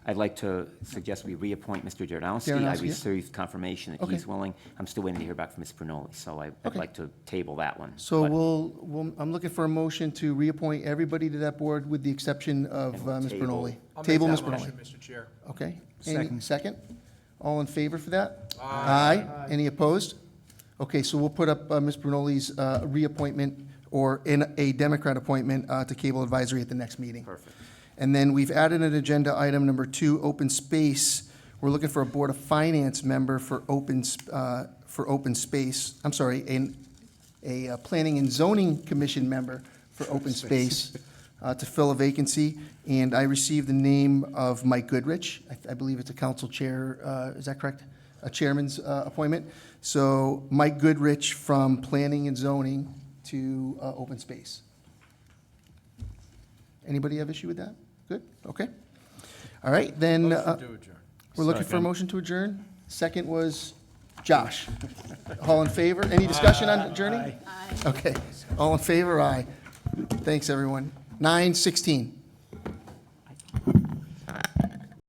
I'd like to suggest we reappoint Mr. Jaranowski. I Jaranowski, yeah. received confirmation that Okay. he's willing. I'm still waiting to hear back from Ms. Brunoli, so I'd Okay. like to table that one. So But- I'm looking for a motion to reappoint everybody to that board with the exception of And we'll Ms. table. Bernoli. I'll make Table that Ms. motion, Bernoli. Mr. Chair. Okay. Second. Second? All in favor for that? Aye. Any opposed? Okay, so we'll put up Ms. Brunoli's reappointment or in a Democrat appointment to Cable Advisory at the next meeting. Perfect. And then we've added an agenda item number 2, open space. We're looking for a Board of Finance member for open space. I'm sorry, a Planning and Zoning Commission member for open space to fill a vacancy. And I received the name of Mike Goodrich. I believe it's a council chair, is that correct? A chairman's appointment. So Mike Goodrich from Planning and Zoning to open space. Anybody have issue with that? Good, okay. All right, then. Motion to adjourn. We're looking for a motion to adjourn. Second was Josh. All in favor? Any discussion on adjourning? Aye. Okay, all in favor? Aye. Thanks, everyone. 9:16.